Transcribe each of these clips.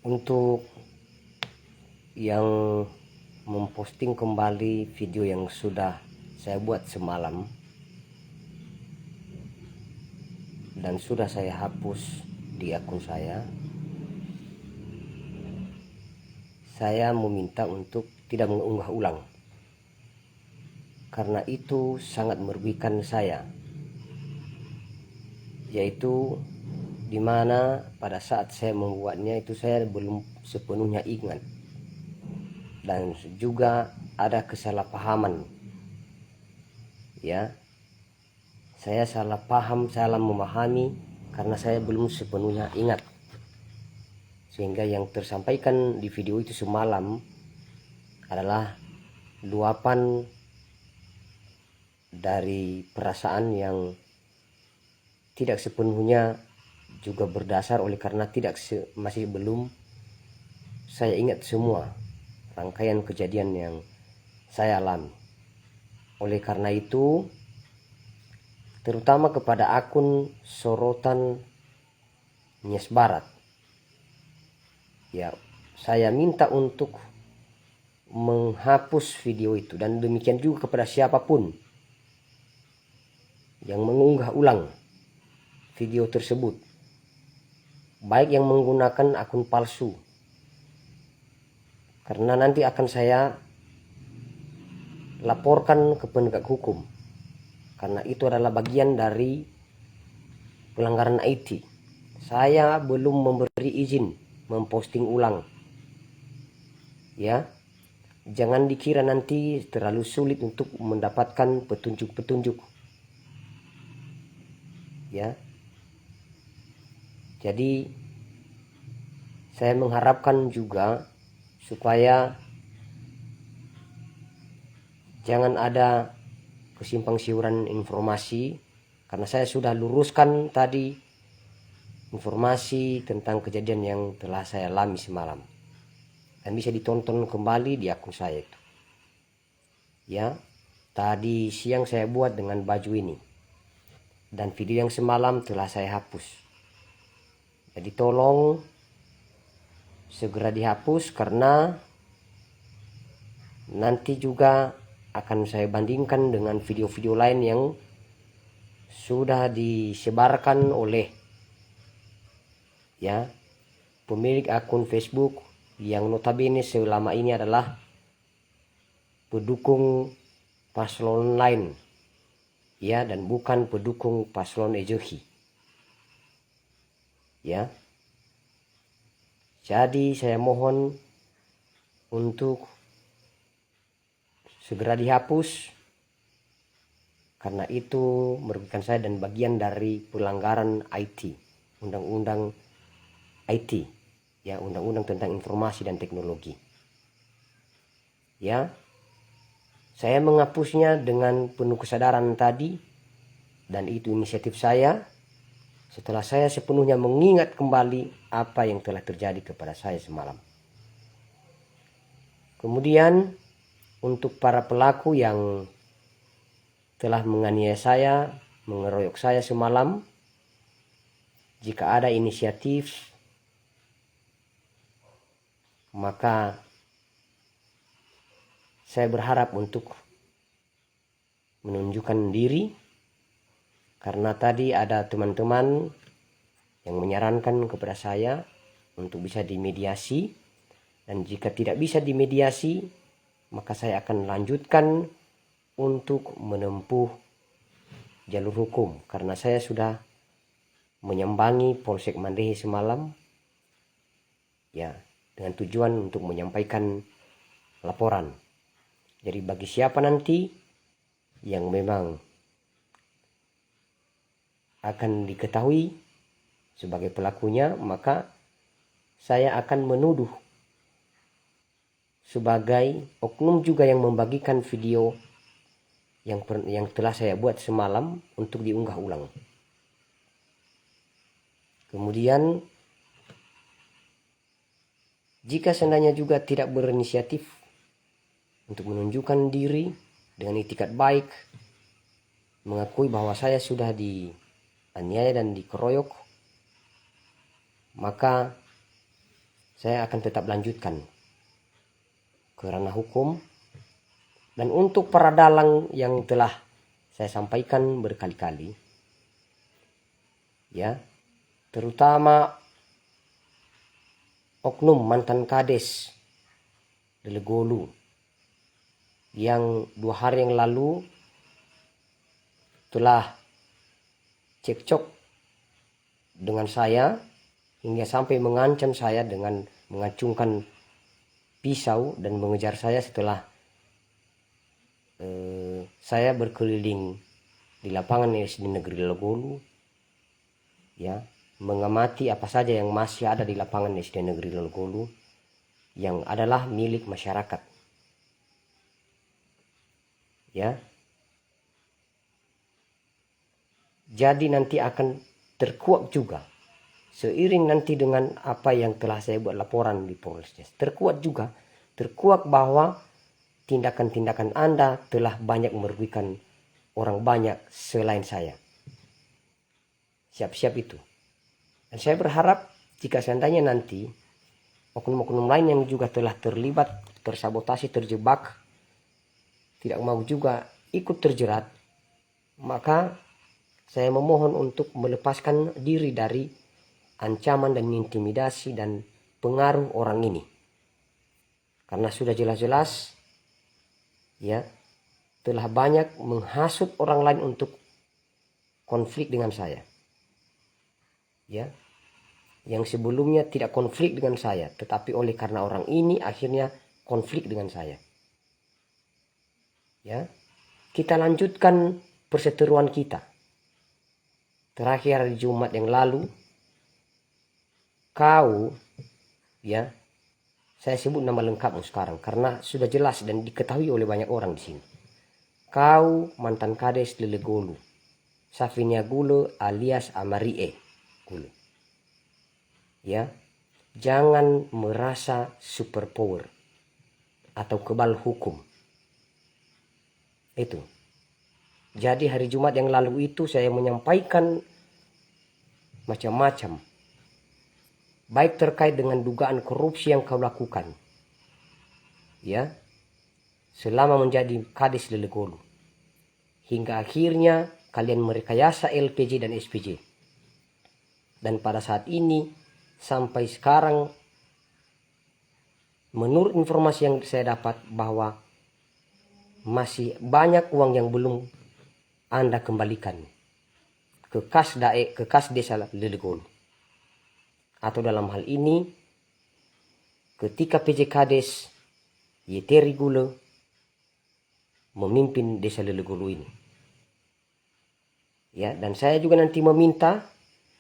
Untuk yang memposting kembali video yang sudah saya buat semalam dan sudah saya hapus di akun saya meminta untuk tidak mengunggah ulang, karena itu sangat merugikan saya, yaitu dimana pada saat saya membuatnya itu saya belum sepenuhnya ingat, dan juga ada kesalahpahaman, ya. Saya salah paham, salah memahami karena saya belum sepenuhnya ingat, sehingga yang tersampaikan di video itu semalam adalah luapan dari perasaan yang tidak sepenuhnya juga berdasar oleh karena masih belum saya ingat semua rangkaian kejadian yang saya alami. Oleh karena itu, terutama kepada akun Sorotan Nias Barat, ya, saya minta untuk menghapus video itu, dan demikian juga kepada siapapun yang mengunggah ulang video tersebut, baik yang menggunakan akun palsu, karena nanti akan saya laporkan ke penegak hukum, karena itu adalah bagian dari pelanggaran IT. Saya belum memberi izin memposting ulang, ya. Jangan dikira nanti terlalu sulit untuk mendapatkan petunjuk-petunjuk, ya. Jadi saya mengharapkan juga supaya jangan ada kesimpang siuran informasi, karena saya sudah luruskan tadi informasi tentang kejadian yang telah saya alami semalam, dan bisa ditonton kembali di akun saya itu, ya. Tadi siang saya buat dengan baju ini, dan video yang semalam telah saya hapus. Jadi tolong segera dihapus, karena nanti juga akan saya bandingkan dengan video-video lain yang sudah disebarkan oleh, ya, pemilik akun Facebook yang notabene selama ini adalah pendukung paslon lain, ya, dan bukan pendukung paslon Ejohi, ya. Jadi saya mohon untuk segera dihapus, karena itu merugikan saya dan bagian dari pelanggaran IT, undang-undang IT, ya, undang-undang tentang informasi dan teknologi, ya. Saya menghapusnya dengan penuh kesadaran tadi, dan itu inisiatif saya setelah saya sepenuhnya mengingat kembali apa yang telah terjadi kepada saya semalam. Kemudian untuk para pelaku yang telah menganiaya saya, mengeroyok saya semalam, jika ada inisiatif, maka saya berharap untuk menunjukkan diri, karena tadi ada teman-teman yang menyarankan kepada saya untuk bisa dimediasi, dan jika tidak bisa dimediasi, maka saya akan lanjutkan untuk menempuh jalur hukum, karena saya sudah menyambangi Polsek Mandehe semalam, ya, dengan tujuan untuk menyampaikan laporan. Jadi bagi siapa nanti yang memang akan diketahui sebagai pelakunya, maka saya akan menuduh sebagai oknum juga yang membagikan video yang telah saya buat semalam untuk diunggah ulang. Kemudian jika seandainya juga tidak berinisiatif untuk menunjukkan diri dengan itikat baik, mengakui bahwa saya sudah dianiaya dan dikeroyok, maka saya akan tetap lanjutkan ke ranah hukum. Dan untuk para dalang yang telah saya sampaikan berkali-kali, ya, terutama oknum mantan kades Delegolu yang 2 hari yang lalu telah cekcok dengan saya hingga sampai mengancam saya dengan mengacungkan pisau dan mengejar saya setelah saya berkeliling di lapangan SD Negeri Delegolu, ya, mengamati apa saja yang masih ada di lapangan SD Negeri Delegolu yang adalah milik masyarakat, ya. Jadi nanti akan terkuak juga seiring nanti dengan apa yang telah saya buat laporan di Polres. Terkuak bahwa tindakan-tindakan Anda telah banyak merugikan orang banyak selain saya. Siap-siap itu. Dan saya berharap jika seandainya nanti oknum-oknum lain yang juga telah terlibat, tersabotasi, terjebak, tidak mau juga ikut terjerat, maka saya memohon untuk melepaskan diri dari ancaman dan intimidasi dan pengaruh orang ini. Karena sudah jelas-jelas, ya, telah banyak menghasut orang lain untuk konflik dengan saya, ya, yang sebelumnya tidak konflik dengan saya, tetapi oleh karena orang ini akhirnya konflik dengan saya, ya. Kita lanjutkan perseteruan kita. Terakhir hari Jumat yang lalu, kau, ya, saya sebut nama lengkapmu sekarang karena sudah jelas dan diketahui oleh banyak orang di sini. Kau mantan kades Delegolu, Safinia Gulo alias Amarie Gulo. Ya, jangan merasa super power atau kebal hukum. Itu. Jadi hari Jumat yang lalu itu saya menyampaikan macam-macam, baik terkait dengan dugaan korupsi yang kau lakukan, ya, selama menjadi kades Delegolu, hingga akhirnya kalian merekayasa LPJ dan SPJ. Dan pada saat ini sampai sekarang, menurut informasi yang saya dapat, bahwa masih banyak uang yang belum Anda kembalikan ke kas desa Delegolu. Atau dalam hal ini, ketika PJ Kades Yeteri Gulo memimpin desa Delegolu ini. Ya, dan saya juga nanti meminta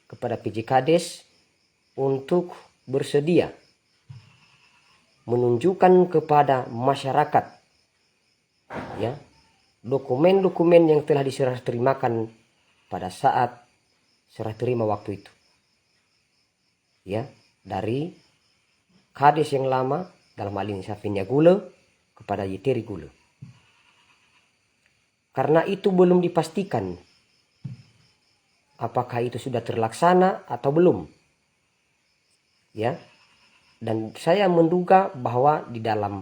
kepada PJ Kades untuk bersedia menunjukkan kepada masyarakat, ya, dokumen-dokumen yang telah diserah terimakan pada saat serah terima waktu itu, ya, dari kades yang lama, dalam hal ini Safinia Gulo kepada Yeteri Gulo. Karena itu belum dipastikan apakah itu sudah terlaksana atau belum, ya. Dan saya menduga bahwa di dalam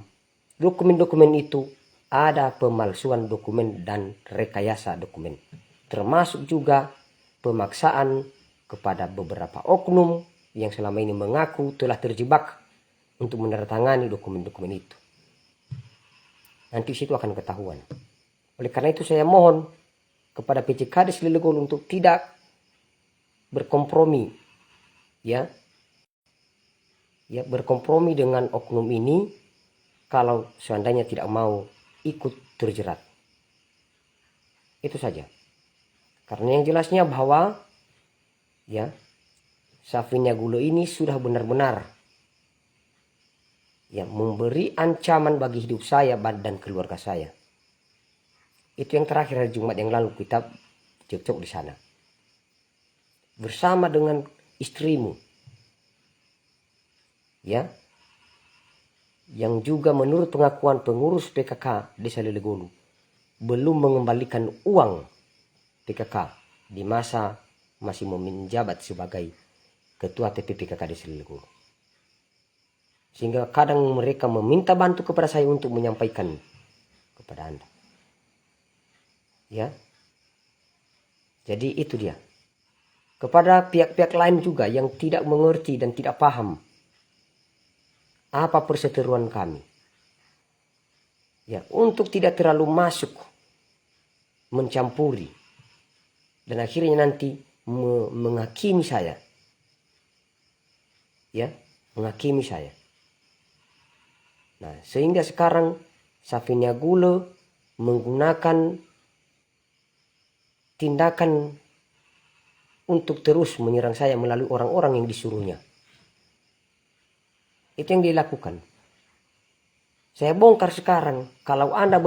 dokumen-dokumen itu ada pemalsuan dokumen dan rekayasa dokumen, termasuk juga pemaksaan kepada beberapa oknum yang selama ini mengaku telah terjebak untuk menandatangani dokumen-dokumen itu. Nanti situ akan ketahuan. Oleh karena itu saya mohon kepada PJ Kades Delegolu untuk tidak berkompromi, ya, berkompromi dengan oknum ini kalau seandainya tidak mau ikut terjerat. Itu saja. Karena yang jelasnya bahwa, ya, Safinia Gulo ini sudah benar-benar, ya, memberi ancaman bagi hidup saya dan keluarga saya. Itu yang terakhir hari Jumat yang lalu kita cekcok di sana bersama dengan istrimu, ya, yang juga menurut pengakuan pengurus PKK Desa Delegolu belum mengembalikan uang PKK di masa masih menjabat sebagai ketua TP PKK Desa Delegolu. Sehingga kadang mereka meminta bantu kepada saya untuk menyampaikan kepada Anda. Ya. Jadi itu dia. Kepada pihak-pihak lain juga yang tidak mengerti dan tidak paham apa perseteruan kami. Ya, untuk tidak terlalu masuk mencampuri dan akhirnya nanti menghakimi saya. Ya, menghakimi saya. Nah, sehingga sekarang Safin Niagoelo menggunakan tindakan untuk terus menyerang saya melalui orang-orang yang disuruhnya. Itu yang dilakukan. Saya bongkar sekarang, kalau Anda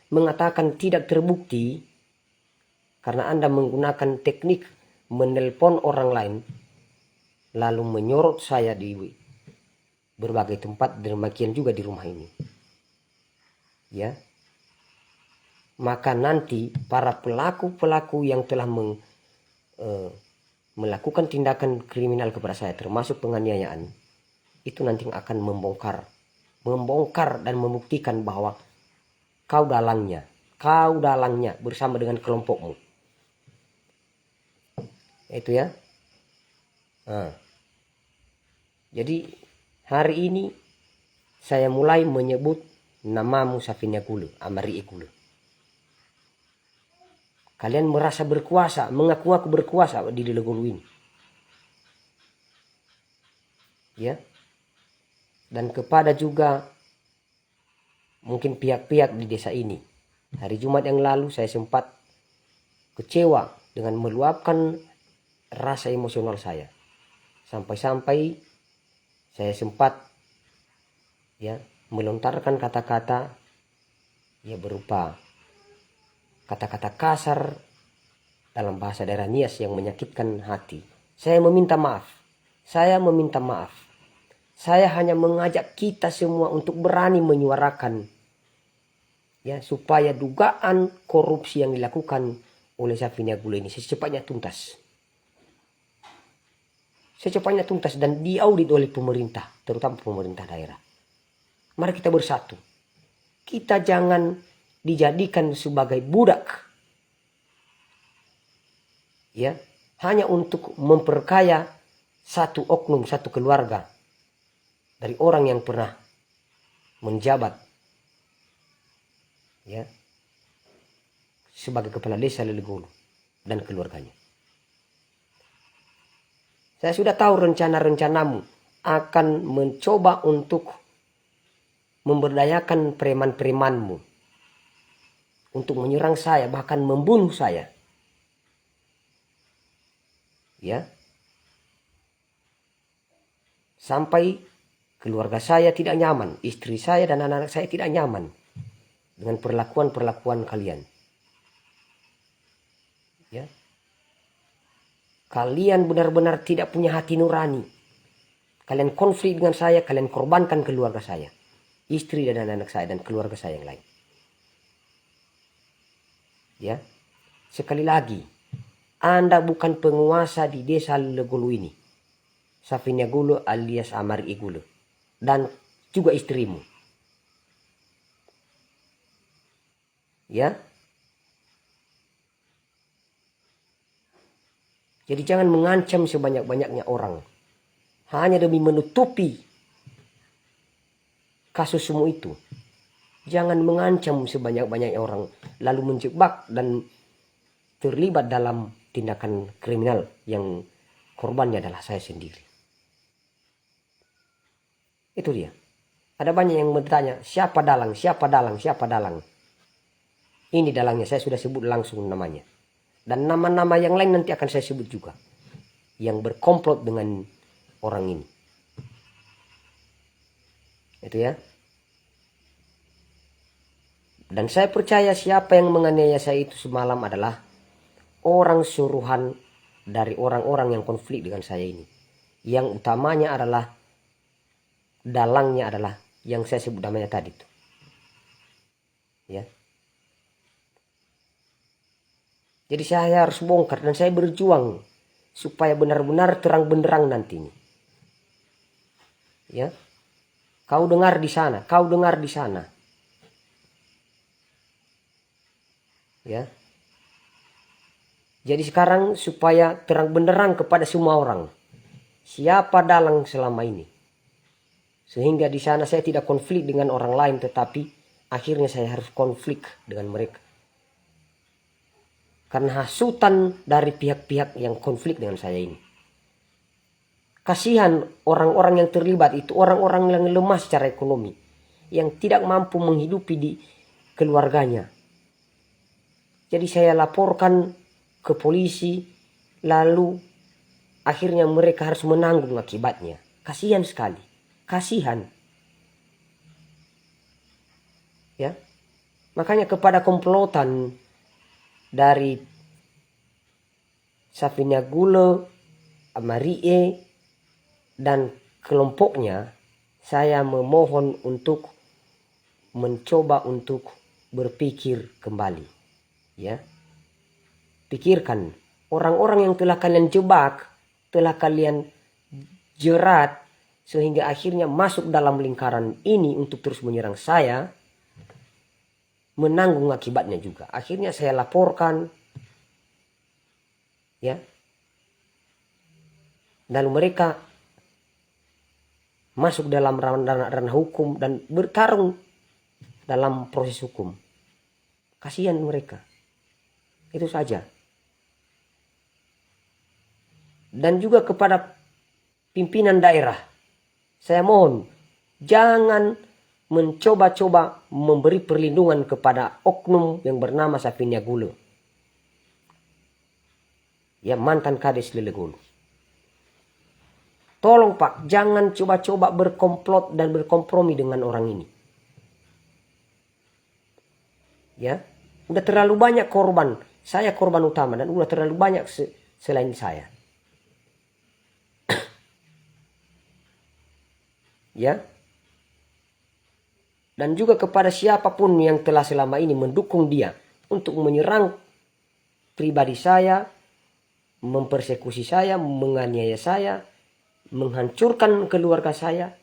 mengatakan tidak terbukti, karena Anda menggunakan teknik menelpon orang lain, lalu menyorot saya di berbagai tempat, demikian juga di rumah ini. Ya. Maka nanti para pelaku-pelaku yang telah melakukan tindakan kriminal kepada saya, termasuk penganiayaan, itu nanti akan membongkar dan membuktikan bahwa kau dalangnya bersama dengan kelompokmu. Itu ya. Nah. Jadi hari ini saya mulai menyebut namamu Safin Niagoelo, Amari Igoelo. Kalian merasa berkuasa, mengaku-ngaku berkuasa di Legolo ini. Ya. Dan kepada juga mungkin pihak-pihak di desa ini. Hari Jumat yang lalu saya sempat kecewa dengan meluapkan rasa emosional saya. Sampai-sampai saya sempat ya melontarkan kata-kata ya berupa kata-kata kasar dalam bahasa daerah Nias yang menyakitkan hati. Saya meminta maaf. Saya hanya mengajak kita semua untuk berani menyuarakan ya supaya dugaan korupsi yang dilakukan oleh Safin Niagoelo ini secepatnya tuntas. Secepatnya tuntas dan diaudit oleh pemerintah, terutama pemerintah daerah. Mari kita bersatu. Kita jangan dijadikan sebagai budak. Ya, hanya untuk memperkaya satu oknum, satu keluarga dari orang yang pernah menjabat ya sebagai kepala desa Legolo dan keluarganya. Saya sudah tahu rencana-rencanamu akan mencoba untuk memberdayakan preman-premanmu untuk menyerang saya, bahkan membunuh saya. Ya. Sampai keluarga saya tidak nyaman, istri saya dan anak-anak saya tidak nyaman dengan perlakuan-perlakuan kalian. Ya. Kalian benar-benar tidak punya hati nurani. Kalian konflik dengan saya, kalian korbankan keluarga saya, istri dan anak-anak saya dan keluarga saya yang lain. Ya, sekali lagi, Anda bukan penguasa di desa Legolo ini. Safin Niagoelo alias Amari Igoelo dan juga istrimu. Ya. Jadi jangan mengancam sebanyak-banyaknya orang hanya demi menutupi kasusmu itu. Jangan mengancam sebanyak-banyaknya orang lalu menjebak dan terlibat dalam tindakan kriminal yang korbannya adalah saya sendiri. Itu dia. Ada banyak yang bertanya, siapa dalang? Ini dalangnya, saya sudah sebut langsung namanya. Dan nama-nama yang lain nanti akan saya sebut juga. Yang berkomplot dengan orang ini. Itu ya. Dan saya percaya siapa yang menganiaya saya itu semalam adalah orang suruhan dari orang-orang yang konflik dengan saya ini. Yang utamanya adalah dalangnya adalah yang saya sebut namanya tadi itu. Ya. Jadi saya harus bongkar dan saya berjuang supaya benar-benar terang benderang nanti ini. Ya. Kau dengar di sana, kau dengar di sana. Ya. Jadi sekarang supaya terang benderang kepada semua orang. Siapa dalang selama ini. Sehingga di sana saya tidak konflik dengan orang lain, tetapi akhirnya saya harus konflik dengan mereka. Karena hasutan dari pihak-pihak yang konflik dengan saya ini. Kasihan orang-orang yang terlibat itu, orang-orang yang lemah secara ekonomi. Yang tidak mampu menghidupi di keluarganya. Jadi saya laporkan ke polisi, lalu akhirnya mereka harus menanggung akibatnya. Kasihan sekali, kasihan. Ya, makanya kepada komplotan dari Safina Gule, Amarie, dan kelompoknya, saya memohon untuk mencoba untuk berpikir kembali. Ya, pikirkan orang-orang yang telah kalian jebak, telah kalian jerat, sehingga akhirnya masuk dalam lingkaran ini untuk terus menyerang saya, menanggung akibatnya juga. Akhirnya saya laporkan, ya, lalu mereka masuk dalam ranah hukum dan bertarung dalam proses hukum. Kasihan mereka. Itu saja. Dan juga kepada pimpinan daerah, saya mohon jangan mencoba-coba memberi perlindungan kepada oknum yang bernama Safina Gule, ya, mantan Kades Lelegulu. Tolong Pak, jangan coba-coba berkomplot dan berkompromi dengan orang ini. Ya, udah terlalu banyak korban. Saya korban utama dan udah terlalu banyak selain saya. Ya. Dan juga kepada siapapun yang telah selama ini mendukung dia untuk menyerang pribadi saya, mempersekusi saya, menganiaya saya, menghancurkan keluarga saya,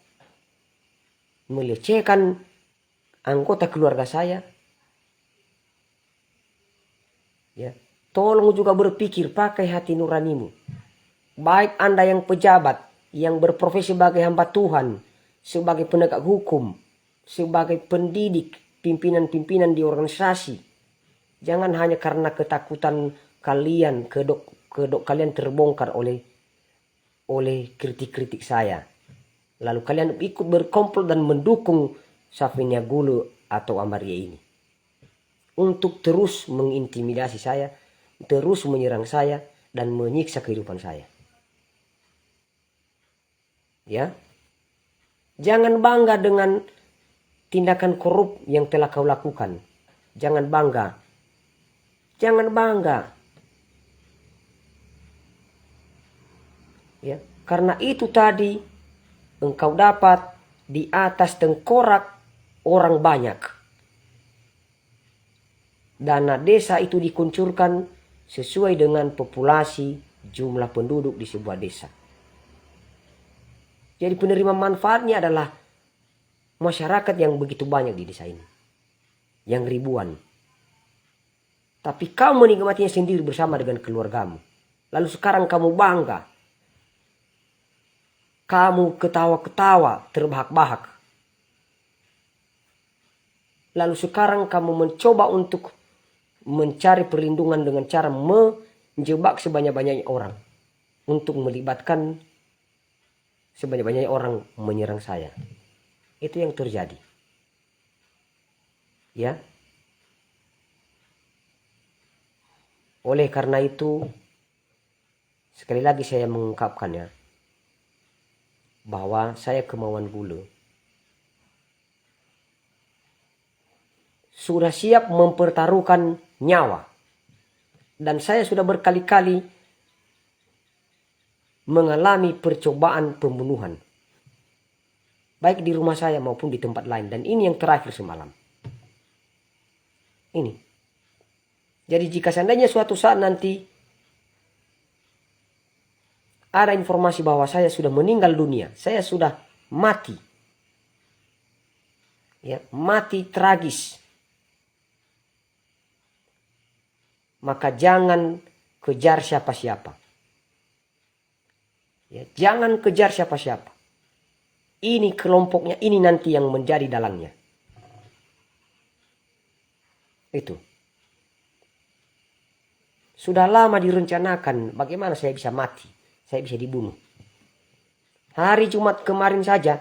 melecehkan anggota keluarga saya. Ya, tolong juga berpikir, pakai hati nuranimu. Baik Anda yang pejabat, yang berprofesi sebagai hamba Tuhan, sebagai penegak hukum, sebagai pendidik, pimpinan-pimpinan di organisasi. Jangan hanya karena ketakutan kalian, kedok kalian terbongkar oleh kritik-kritik saya. Lalu kalian ikut berkumpul dan mendukung Safina Gule atau Amarie ini. Untuk terus mengintimidasi saya, terus menyerang saya, dan menyiksa kehidupan saya. Ya, jangan bangga dengan tindakan korup yang telah kau lakukan. Jangan bangga. Jangan bangga. Ya, karena itu tadi engkau dapat di atas tengkorak orang banyak. Dana desa itu dikuncurkan sesuai dengan populasi jumlah penduduk di sebuah desa. Jadi penerima manfaatnya adalah masyarakat yang begitu banyak di desa ini. Yang ribuan. Tapi kau menikmatinya sendiri bersama dengan keluargamu. Lalu sekarang kamu bangga. Kamu ketawa-ketawa, terbahak-bahak. Lalu sekarang kamu mencoba untuk mencari perlindungan dengan cara menjebak sebanyak-banyaknya orang. Untuk melibatkan sebanyak-banyaknya orang menyerang saya. Itu yang terjadi. Ya. Oleh karena itu, sekali lagi saya mengungkapkannya, bahwa saya Kemauan Gule sudah siap mempertaruhkan nyawa. Dan saya sudah berkali-kali mengalami percobaan pembunuhan. Baik di rumah saya maupun di tempat lain. Dan ini yang terakhir semalam. Ini. Jadi jika seandainya suatu saat nanti ada informasi bahwa saya sudah meninggal dunia, saya sudah mati, ya, mati tragis. Maka jangan kejar siapa-siapa. Ya, jangan kejar siapa-siapa. Ini kelompoknya, ini nanti yang menjadi dalangnya. Itu. Sudah lama direncanakan bagaimana saya bisa mati, saya bisa dibunuh. Hari Jumat kemarin saja,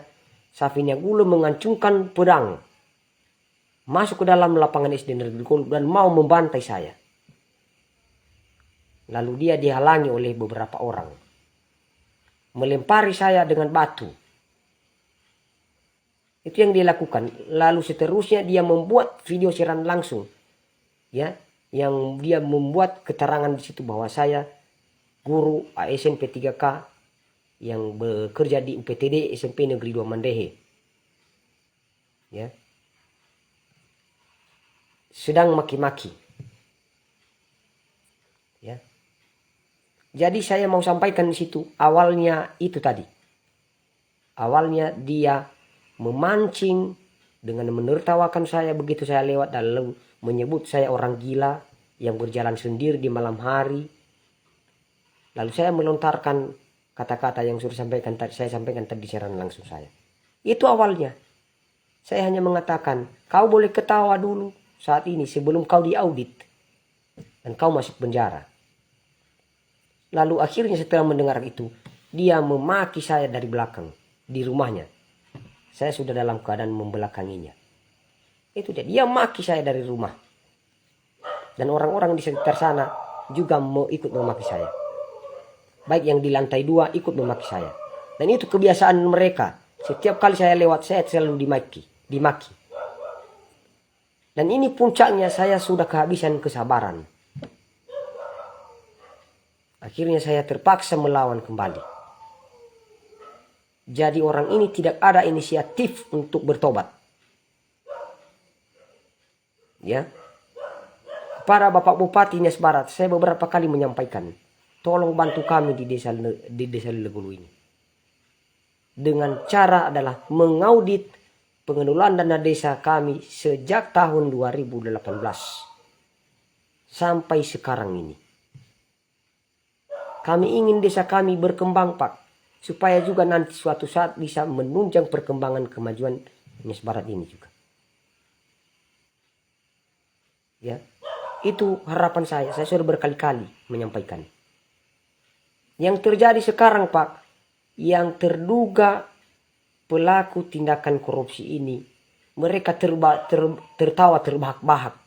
Safinia Gule mengancungkan pedang masuk ke dalam lapangan SD Negeri Gulu dan mau membantai saya. Lalu dia dihalangi oleh beberapa orang, melempari saya dengan batu. Itu yang dia lakukan. Lalu seterusnya dia membuat video siaran langsung, ya, yang dia membuat keterangan di situ bahwa saya guru ASNP 3K yang bekerja di UPTD SMP Negeri 2 Mandehe, ya, sedang maki-maki, ya. Jadi saya mau sampaikan di situ, awalnya itu tadi. Awalnya dia memancing dengan menertawakan saya begitu saya lewat dan lalu menyebut saya orang gila yang berjalan sendiri di malam hari. Lalu saya melontarkan kata-kata yang sudah saya sampaikan tadi siaran langsung saya. Itu awalnya. Saya hanya mengatakan, kau boleh ketawa dulu saat ini sebelum kau diaudit dan kau masuk penjara. Lalu akhirnya setelah mendengar itu, dia memaki saya dari belakang di rumahnya. Saya sudah dalam keadaan membelakanginya. Itu dia maki saya dari rumah. Dan orang-orang di sekitar sana juga mau ikut memaki saya. Baik yang di lantai 2 ikut memaki saya. Dan itu kebiasaan mereka. Setiap kali saya lewat, saya selalu dimaki. Dan ini puncaknya, saya sudah kehabisan kesabaran. Akhirnya saya terpaksa melawan kembali. Jadi orang ini tidak ada inisiatif untuk bertobat. Ya. Kepada Bapak Bupati Nias Barat, saya beberapa kali menyampaikan, tolong bantu kami di desa Legulu ini. Dengan cara adalah mengaudit pengelolaan dana desa kami sejak tahun 2018 sampai sekarang ini. Kami ingin desa kami berkembang, Pak, supaya juga nanti suatu saat bisa menunjang perkembangan kemajuan Nias Barat ini juga. Ya, itu harapan saya. Saya sudah berkali-kali menyampaikan. Yang terjadi sekarang, Pak, yang terduga pelaku tindakan korupsi ini, mereka tertawa terbahak-bahak.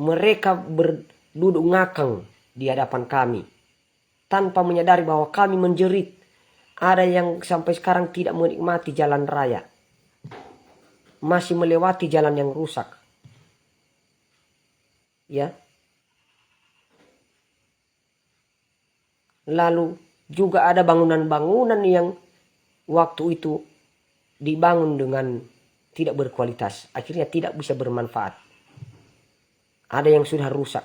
Mereka berduduk ngakang di hadapan kami tanpa menyadari bahwa kami menjerit. Ada yang sampai sekarang tidak menikmati jalan raya, masih melewati jalan yang rusak, ya. Lalu juga ada bangunan-bangunan yang waktu itu dibangun dengan tidak berkualitas, akhirnya tidak bisa bermanfaat. Ada yang sudah rusak,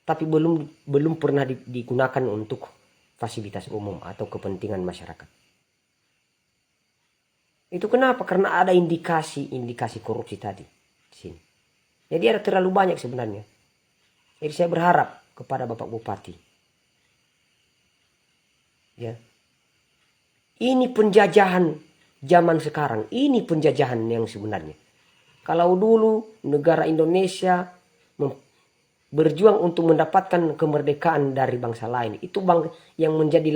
tapi belum pernah digunakan untuk fasilitas umum atau kepentingan masyarakat. Itu kenapa? Karena ada indikasi korupsi tadi di sini. Jadi ada terlalu banyak sebenarnya. Jadi saya berharap kepada Bapak Bupati, ya, ini penjajahan zaman sekarang, ini penjajahan yang sebenarnya. Kalau dulu negara Indonesia berjuang untuk mendapatkan kemerdekaan dari bangsa lain, itu yang menjadi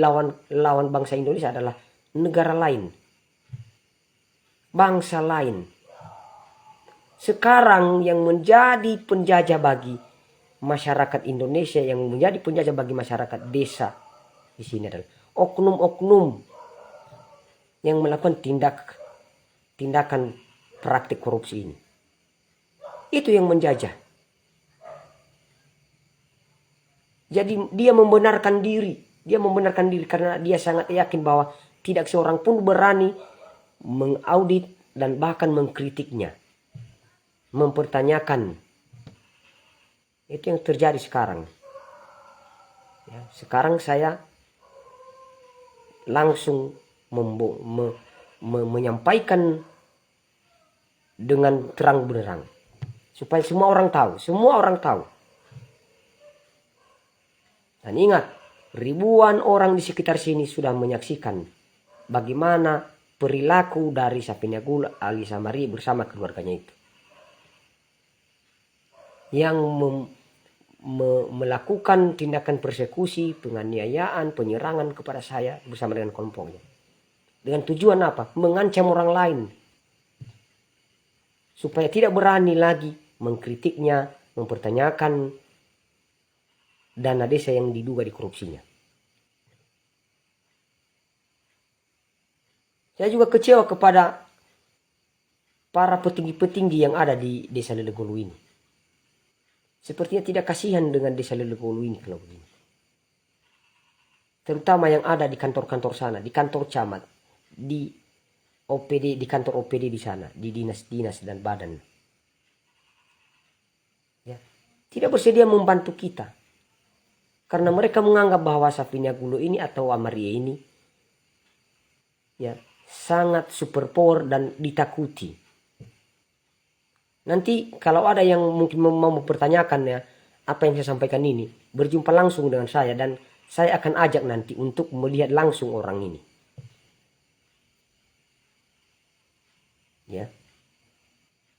lawan bangsa Indonesia adalah negara lain, bangsa lain. Sekarang yang menjadi penjajah bagi masyarakat Indonesia, yang menjadi penjajah bagi masyarakat desa di sini adalah oknum-oknum yang melakukan tindakan praktik korupsi ini. Itu yang menjajah. Jadi dia membenarkan diri karena dia sangat yakin bahwa tidak seorang pun berani mengaudit dan bahkan mengkritiknya, mempertanyakan. Itu yang terjadi sekarang. Ya, sekarang saya langsung menyampaikan dengan terang benderang supaya semua orang tahu. Dan ingat, ribuan orang di sekitar sini sudah menyaksikan bagaimana perilaku dari Safinagul Ali Samari bersama keluarganya itu, yang melakukan tindakan persekusi, penganiayaan, penyerangan kepada saya bersama dengan kelompoknya. Dengan tujuan apa? Mengancam orang lain supaya tidak berani lagi mengkritiknya, mempertanyakan dana desa yang diduga dikorupsinya. Saya juga kecewa kepada para petinggi-petinggi yang ada di desa Lelegolu ini. Sepertinya tidak kasihan dengan desa Lelegolu ini kalau begini. Terutama yang ada di kantor-kantor sana, di kantor camat, di OPD, di kantor OPD di sana, di dinas-dinas dan badan. Ya, tidak bersedia membantu kita. Karena mereka menganggap bahwa Safinagul ini atau Amaria ini ya sangat super power dan ditakuti. Nanti kalau ada yang mungkin mau mempertanyakan ya apa yang saya sampaikan ini, berjumpa langsung dengan saya dan saya akan ajak nanti untuk melihat langsung orang ini. Ya.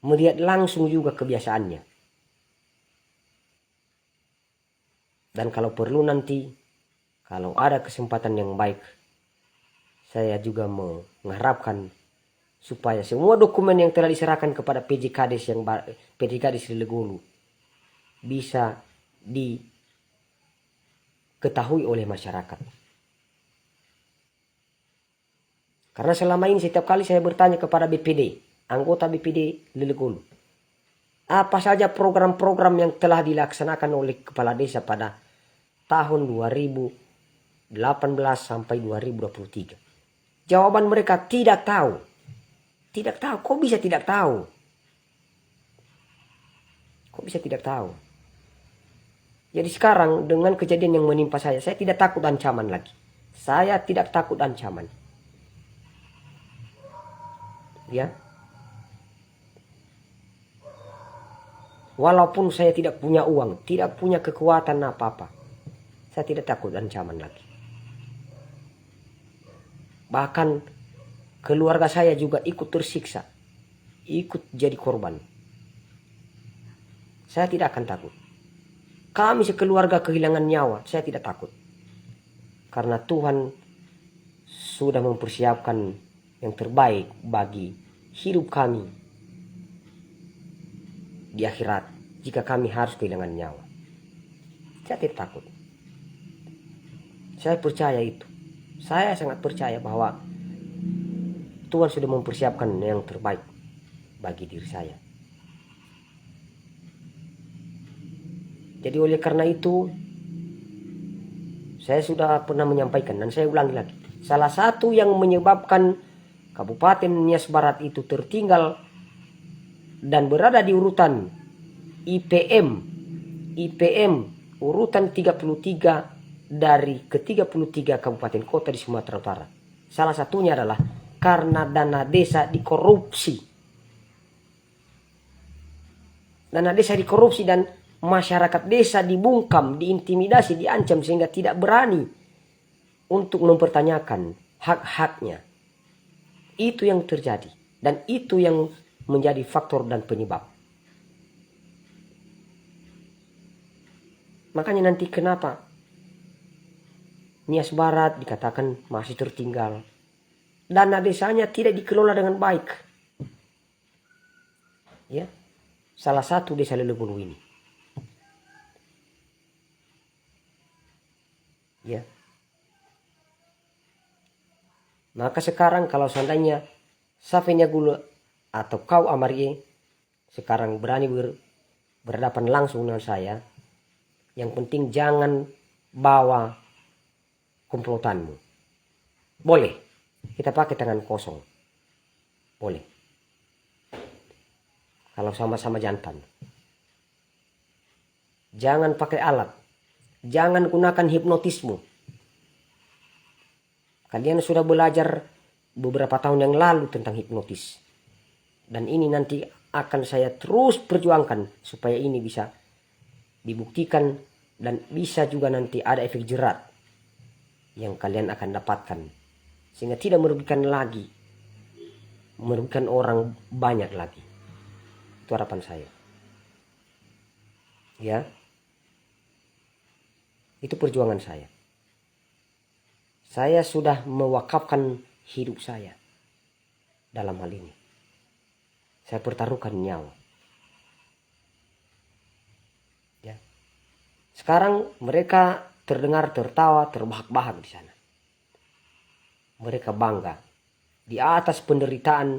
Melihat langsung juga kebiasaannya. Dan kalau perlu nanti, kalau ada kesempatan yang baik, saya juga mengharapkan supaya semua dokumen yang telah diserahkan kepada PJ Kades Lelegolu bisa diketahui oleh masyarakat. Karena selama ini setiap kali saya bertanya kepada BPD, anggota BPD Lelegolu, apa saja program-program yang telah dilaksanakan oleh kepala desa pada tahun 2018 sampai 2023. Jawaban mereka tidak tahu. Tidak tahu. Kok bisa tidak tahu? Kok bisa tidak tahu? Jadi sekarang dengan kejadian yang menimpa saya tidak takut ancaman lagi. Saya tidak takut ancaman. Ya. Walaupun saya tidak punya uang, tidak punya kekuatan apa-apa, saya tidak takut ancaman lagi. Bahkan keluarga saya juga ikut tersiksa, ikut jadi korban. Saya tidak akan takut. Kami sekeluarga kehilangan nyawa, saya tidak takut. Karena Tuhan sudah mempersiapkan yang terbaik bagi hidup kami di akhirat jika kami harus kehilangan nyawa. Saya tidak takut. Saya percaya itu. Saya sangat percaya bahwa Tuhan sudah mempersiapkan yang terbaik bagi diri saya. Jadi oleh karena itu saya sudah pernah menyampaikan dan saya ulangi lagi. Salah satu yang menyebabkan Kabupaten Nias Barat itu tertinggal dan berada di urutan IPM urutan 33 dari ke-33 kabupaten kota di Sumatera Utara. Salah satunya adalah karena dana desa dikorupsi. Dana desa dikorupsi dan masyarakat desa dibungkam, diintimidasi, diancam sehingga tidak berani untuk mempertanyakan hak-haknya. Itu yang terjadi dan itu yang menjadi faktor dan penyebab. Makanya nanti kenapa Nias Barat dikatakan masih tertinggal. Dana desanya tidak dikelola dengan baik. Ya. Salah satu desa Lelegolu ini. Ya. Maka sekarang kalau seandainya Safinagul atau kau Amarie sekarang berani berhadapan langsung dengan saya, yang penting jangan bawa komplotanmu. Boleh kita pakai tangan kosong, boleh kalau sama-sama jantan. Jangan pakai alat, jangan gunakan hipnotisme. Kalian sudah belajar beberapa tahun yang lalu tentang hipnotis. Dan ini nanti akan saya terus perjuangkan supaya ini bisa dibuktikan dan bisa juga nanti ada efek jerat yang kalian akan dapatkan. Sehingga tidak merugikan orang banyak lagi. Itu harapan saya. Ya. Itu perjuangan saya. Saya sudah mewakafkan hidup saya dalam hal ini. Saya pertaruhkan nyawa. Ya. Sekarang mereka terdengar tertawa, terbahak-bahak di sana. Mereka bangga di atas penderitaan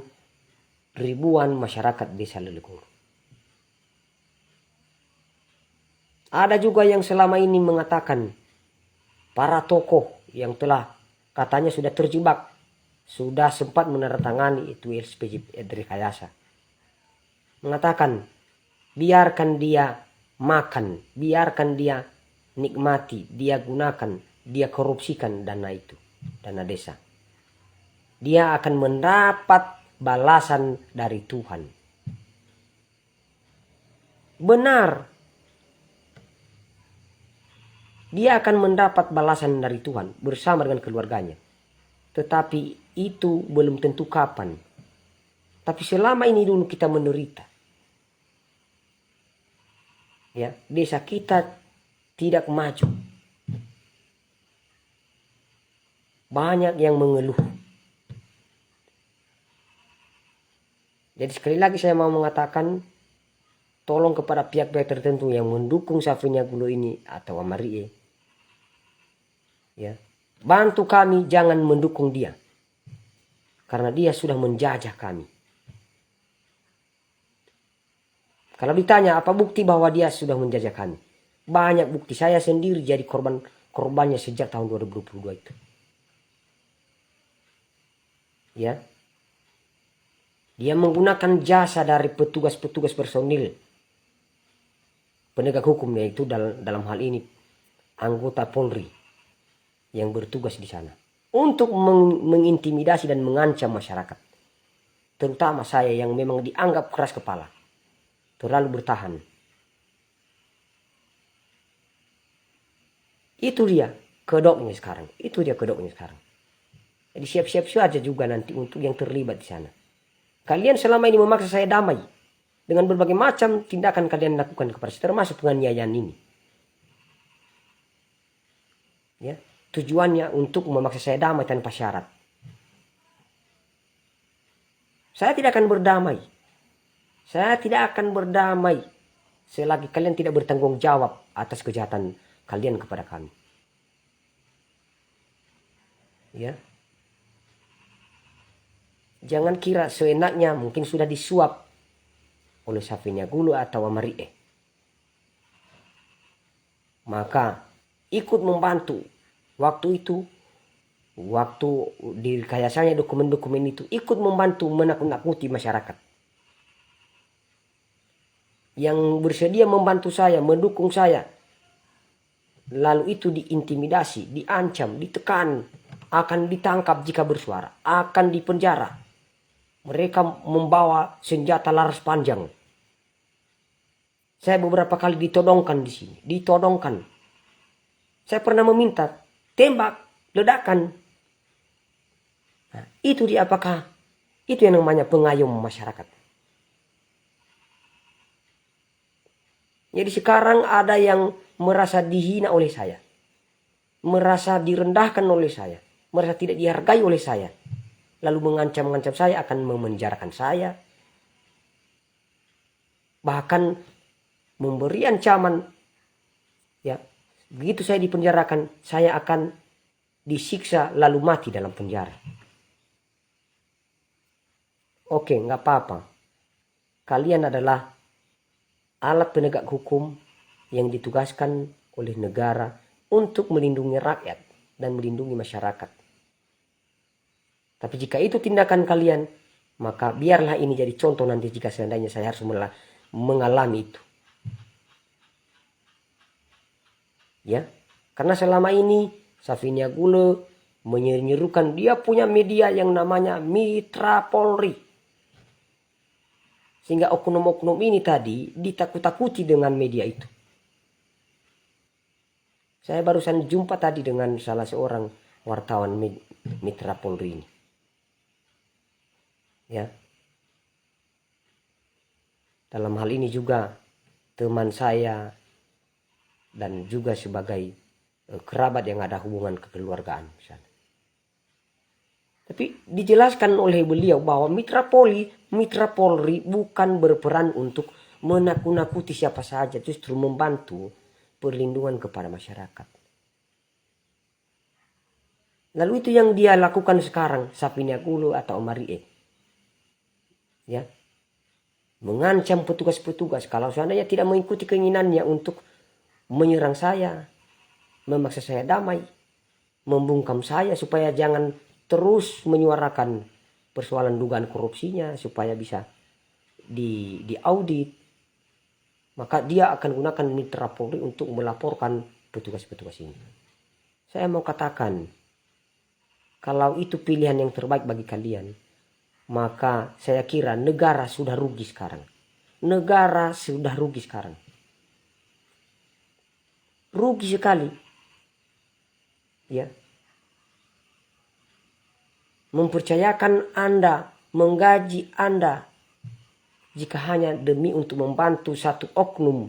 ribuan masyarakat desa Leleguru. Ada juga yang selama ini mengatakan para tokoh yang telah katanya sudah terjebak, sudah sempat menandatangani itu SPJ rekayasa. Mengatakan biarkan dia makan, biarkan dia nikmati, dia gunakan, dia korupsikan dana itu, dana desa. Dia akan mendapat balasan dari Tuhan. Benar. Dia akan mendapat balasan dari Tuhan bersama dengan keluarganya. Tetapi itu belum tentu kapan. Tapi selama ini dulu kita menderita. Ya, desa kita tidak maju. Banyak yang mengeluh. Jadi sekali lagi saya mau mengatakan, tolong kepada pihak-pihak tertentu yang mendukung Safrina Gulu ini atau Amarie. Ya, bantu kami jangan mendukung dia. Karena dia sudah menjajah kami. Kalau ditanya apa bukti bahwa dia sudah menjajah kami? Banyak bukti. Saya sendiri jadi korbannya sejak tahun 2022 itu. Ya. Dia menggunakan jasa dari petugas-petugas personil penegak hukum, yaitu dalam hal ini anggota Polri yang bertugas di sana untuk mengintimidasi dan mengancam masyarakat, terutama saya yang memang dianggap keras kepala, terlalu bertahan. Itu dia kedoknya sekarang. Jadi siap-siap saja juga nanti untuk yang terlibat di sana. Kalian selama ini memaksa saya damai dengan berbagai macam tindakan kalian lakukan kepada saya, termasuk penganiayaan ini. Ya, tujuannya untuk memaksa saya damai tanpa syarat. Saya tidak akan berdamai. Selagi kalian tidak bertanggung jawab atas kejahatan kalian kepada kami. Ya. Jangan kira seenaknya mungkin sudah disuap oleh Safrina Gulu atau Amarie. Maka ikut membantu. Waktu direkayasanya dokumen-dokumen itu, ikut membantu menakut-nakuti masyarakat. Yang bersedia membantu saya, mendukung saya, lalu itu diintimidasi, diancam, ditekan, akan ditangkap jika bersuara, akan dipenjara. Mereka membawa senjata laras panjang. Saya beberapa kali ditodongkan di sini, Saya pernah meminta tembak, ledakan. Nah, itu apakah itu yang namanya pengayom masyarakat? Jadi sekarang ada yang merasa dihina oleh saya, merasa direndahkan oleh saya, merasa tidak dihargai oleh saya, lalu mengancam-ngancam saya akan memenjarakan saya, bahkan memberi ancaman, ya, begitu saya dipenjarakan, saya akan disiksa lalu mati dalam penjara. Oke, nggak apa-apa. Kalian adalah alat penegak hukum yang ditugaskan oleh negara untuk melindungi rakyat dan melindungi masyarakat. Tapi jika itu tindakan kalian, maka biarlah ini jadi contoh nanti jika seandainya saya harus mengalami itu. Ya, karena selama ini Safrina Gulu menyerukan dia punya media yang namanya Mitra Polri. Sehingga oknum-oknum ini tadi ditakut-takuti dengan media itu. Saya barusan jumpa tadi dengan salah seorang wartawan Mitra Polri ini. Ya. Dalam hal ini juga teman saya dan juga sebagai kerabat yang ada hubungan kekeluargaan misalnya. Tapi dijelaskan oleh beliau bahwa Mitra Polri bukan berperan untuk menakut-nakuti siapa saja, justru membantu perlindungan kepada masyarakat. Lalu itu yang dia lakukan sekarang, Sapina Gulu atau Omarie. Ya. Mengancam petugas-petugas kalau seandainya tidak mengikuti keinginannya untuk menyerang saya, memaksa saya damai, membungkam saya supaya jangan terus menyuarakan persoalan dugaan korupsinya supaya bisa diaudit. Maka dia akan gunakan Mitra Polri untuk melaporkan petugas-petugas ini. Saya mau katakan, kalau itu pilihan yang terbaik bagi kalian, maka saya kira negara sudah rugi sekarang. Negara sudah rugi sekarang. Rugi sekali. Ya. Mempercayakan Anda, menggaji Anda jika hanya demi untuk membantu satu oknum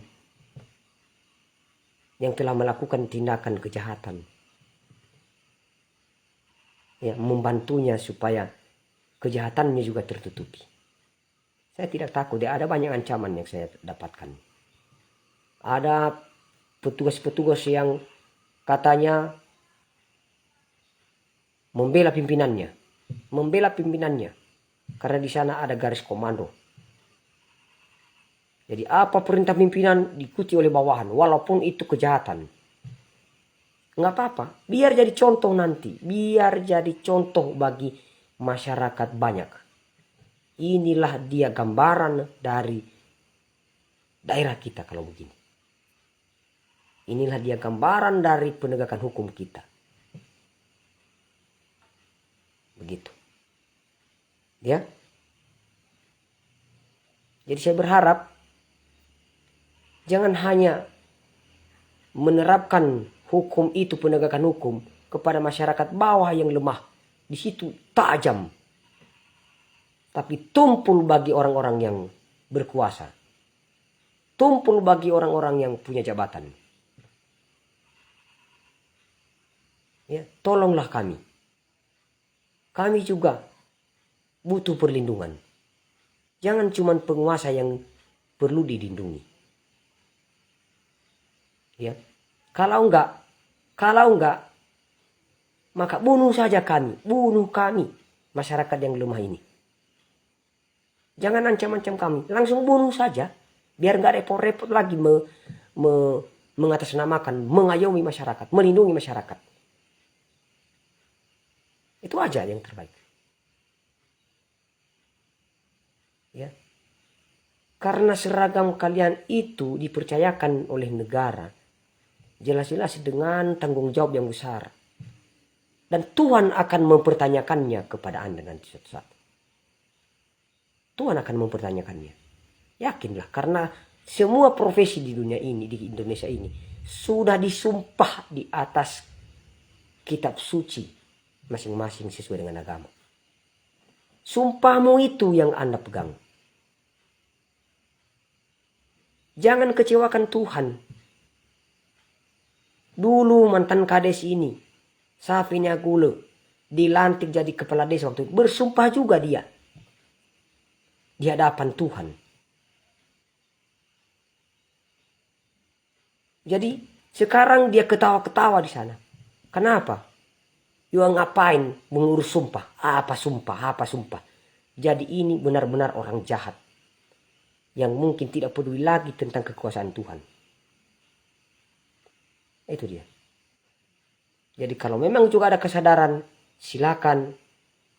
yang telah melakukan tindakan kejahatan. Ya, membantunya supaya kejahatannya juga tertutupi. Saya tidak takut, ada banyak ancaman yang saya dapatkan. Ada petugas-petugas yang katanya membela pimpinannya karena di sana ada garis komando. Jadi apa perintah pimpinan diikuti oleh bawahan walaupun itu kejahatan. Nggak apa-apa, biar jadi contoh nanti, biar jadi contoh bagi masyarakat banyak. Inilah dia gambaran dari daerah kita kalau begini. Inilah dia gambaran dari penegakan hukum kita. Begitu. Ya. Jadi saya berharap jangan hanya menerapkan hukum itu, penegakan hukum kepada masyarakat bawah yang lemah. Di situ tajam. Tapi tumpul bagi orang-orang yang berkuasa. Tumpul bagi orang-orang yang punya jabatan. Ya, tolonglah kami. Kami juga butuh perlindungan. Jangan cuma penguasa yang perlu dilindungi. Ya. Kalau enggak, maka bunuh saja kami, masyarakat yang lemah ini. Jangan ancam-ancam kami, langsung bunuh saja, biar enggak repot-repot lagi mengatasnamakan, mengayomi masyarakat, melindungi masyarakat. Itu aja yang terbaik. Ya. Karena seragam kalian itu dipercayakan oleh negara. Jelas-jelas dengan tanggung jawab yang besar. Dan Tuhan akan mempertanyakannya kepada Anda nanti suatu saat. Tuhan akan mempertanyakannya. Yakinlah, karena semua profesi di dunia ini, di Indonesia ini, sudah disumpah di atas kitab suci masing-masing sesuai dengan agama. Sumpahmu itu yang Anda pegang. Jangan kecewakan Tuhan. Dulu mantan kades ini, Sapina Gulu, dilantik jadi kepala desa waktu itu. Bersumpah juga dia. Di hadapan Tuhan. Jadi sekarang dia ketawa-ketawa di sana. Kenapa? Dia ngapain mengurus sumpah? Apa sumpah? Jadi ini benar-benar orang jahat. Yang mungkin tidak peduli lagi tentang kekuasaan Tuhan. Itu dia. Jadi kalau memang juga ada kesadaran, silakan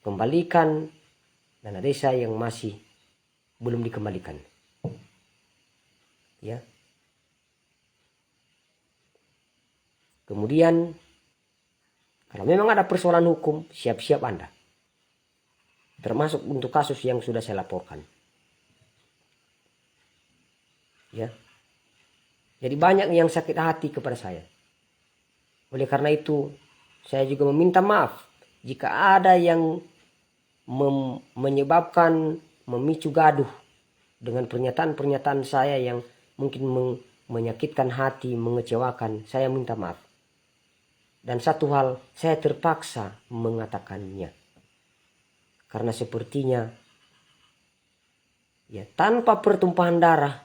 kembalikan dana desa yang masih belum dikembalikan. Ya. Kemudian Kalau memang ada persoalan hukum, siap-siap Anda. Termasuk untuk kasus yang sudah saya laporkan. Ya. Jadi banyak yang sakit hati kepada saya. Oleh karena itu, saya juga meminta maaf jika ada yang menyebabkan memicu gaduh dengan pernyataan-pernyataan saya yang mungkin menyakitkan hati, mengecewakan. Saya minta maaf. Dan satu hal, saya terpaksa mengatakannya. Karena sepertinya ya tanpa pertumpahan darah,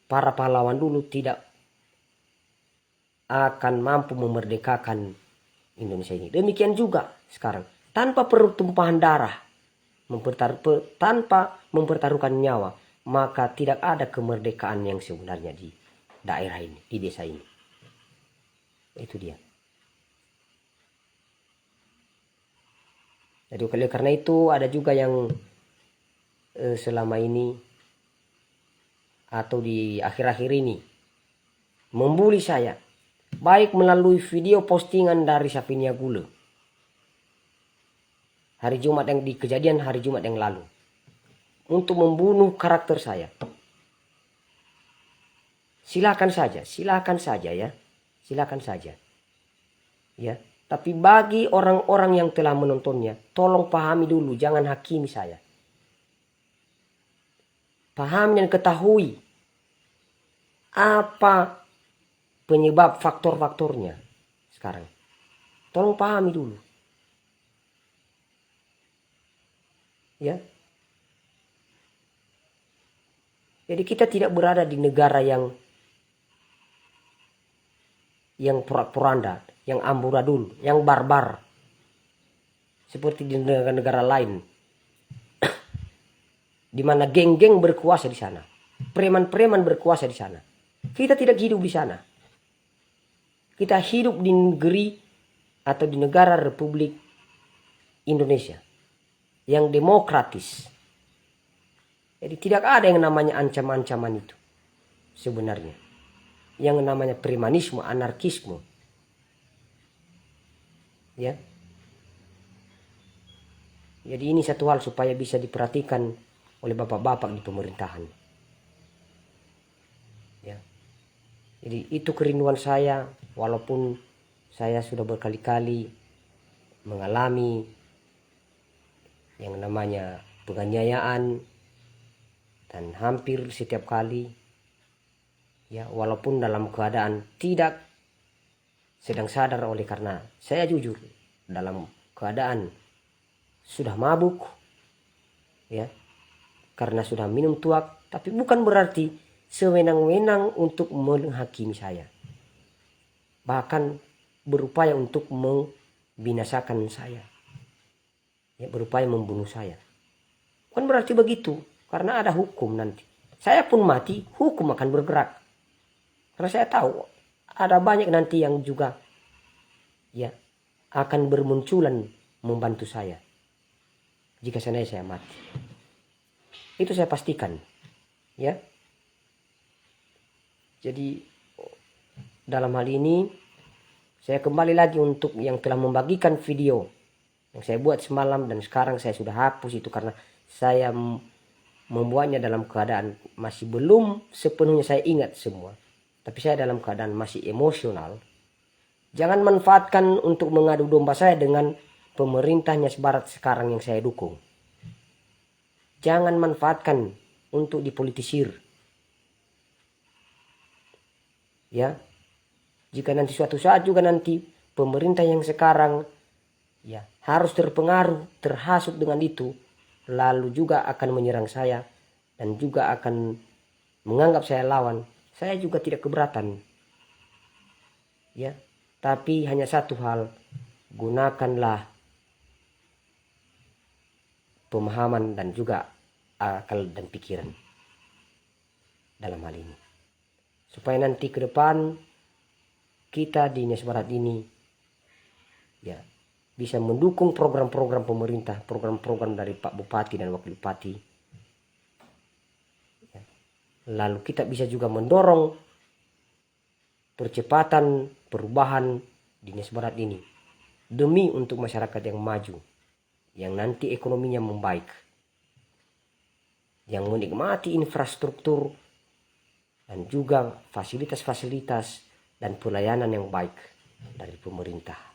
para pahlawan dulu tidak akan mampu memerdekakan Indonesia ini. Demikian juga sekarang. Tanpa pertumpahan darah, tanpa mempertaruhkan nyawa, maka tidak ada kemerdekaan yang sebenarnya di daerah ini, di desa ini. Itu dia. Jadi oleh karena itu ada juga yang selama ini atau di akhir-akhir ini membuli saya, baik melalui video postingan dari Safinia Gule hari Jumat yang di kejadian hari Jumat yang lalu untuk membunuh karakter saya. Silakan saja ya, silakan saja. Ya, tapi bagi orang-orang yang telah menontonnya, tolong pahami dulu, jangan hakimi saya. Pahami dan ketahui apa penyebab faktor-faktornya sekarang. Tolong pahami dulu. Ya. Jadi kita tidak berada di negara yang porak-poranda, yang amburadul, yang barbar. Seperti di negara-negara lain. Di mana geng-geng berkuasa di sana. Preman-preman berkuasa di sana. Kita tidak hidup di sana. Kita hidup di negeri atau di negara Republik Indonesia yang demokratis. Jadi tidak ada yang namanya ancaman-ancaman itu sebenarnya. Yang namanya premanisme, anarkisme. Ya. Jadi ini satu hal supaya bisa diperhatikan oleh bapak-bapak di pemerintahan. Ya. Jadi itu kerinduan saya, walaupun saya sudah berkali-kali mengalami yang namanya penganiayaan dan hampir setiap kali ya, walaupun dalam keadaan tidak sedang sadar, oleh karena saya jujur dalam keadaan sudah mabuk ya, karena sudah minum tuak, tapi bukan berarti sewenang-wenang untuk menghakimi saya, bahkan berupaya untuk membinasakan saya ya, berupaya membunuh saya. Bukan berarti begitu, karena ada hukum nanti. Saya pun mati, hukum akan bergerak. Karena saya tahu ada banyak nanti yang juga ya akan bermunculan membantu saya jika saya mati. Itu saya pastikan. Ya. Jadi dalam hal ini saya kembali lagi untuk yang telah membagikan video yang saya buat semalam dan sekarang saya sudah hapus itu karena saya membuatnya dalam keadaan masih belum sepenuhnya saya ingat semua. Tapi saya dalam keadaan masih emosional. Jangan manfaatkan untuk mengadu domba saya dengan pemerintahnya Barat sekarang yang saya dukung. Jangan manfaatkan untuk dipolitisir. Ya. Jika nanti suatu saat juga nanti pemerintah yang sekarang ya harus terpengaruh, terhasut dengan itu, lalu juga akan menyerang saya dan juga akan menganggap saya lawan, saya juga tidak keberatan. Ya, tapi hanya satu hal, gunakanlah pemahaman dan juga akal dan pikiran dalam hal ini. Supaya nanti ke depan kita di Nias Barat ini ya bisa mendukung program-program pemerintah, program-program dari Pak Bupati dan Wakil Bupati. Ya. Lalu kita bisa juga mendorong percepatan perubahan di Nias Barat ini demi untuk masyarakat yang maju, yang nanti ekonominya membaik, yang menikmati infrastruktur dan juga fasilitas-fasilitas dan pelayanan yang baik dari pemerintah.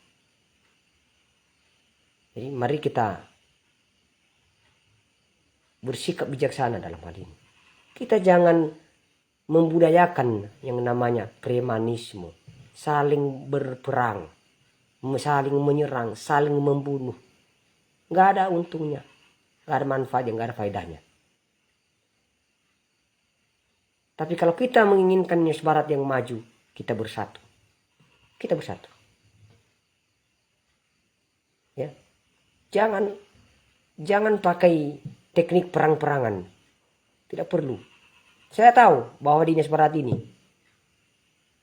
Jadi mari kita bersikap bijaksana dalam hal ini. Kita jangan membudayakan yang namanya premanisme, saling berperang, saling menyerang, saling membunuh. Nggak ada untungnya, nggak ada manfaatnya, nggak ada faedahnya. Tapi kalau kita menginginkan Nias Barat yang maju, kita bersatu. Kita bersatu. Ya. Jangan pakai teknik perang-perangan. Tidak perlu. Saya tahu bahwa di Nias Barat ini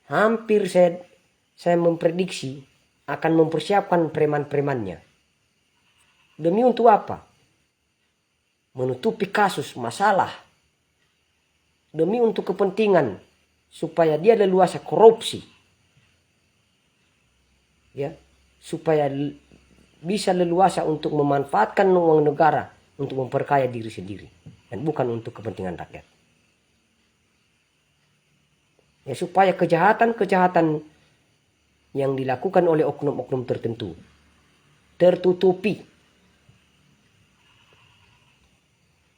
hampir saya memprediksi akan mempersiapkan preman-premannya. Demi untuk apa? Menutupi kasus, masalah. Demi untuk kepentingan supaya dia leluasa korupsi. Ya, supaya bisa leluasa untuk memanfaatkan uang negara untuk memperkaya diri sendiri dan bukan untuk kepentingan rakyat. Ya, supaya kejahatan-kejahatan yang dilakukan oleh oknum-oknum tertentu tertutupi.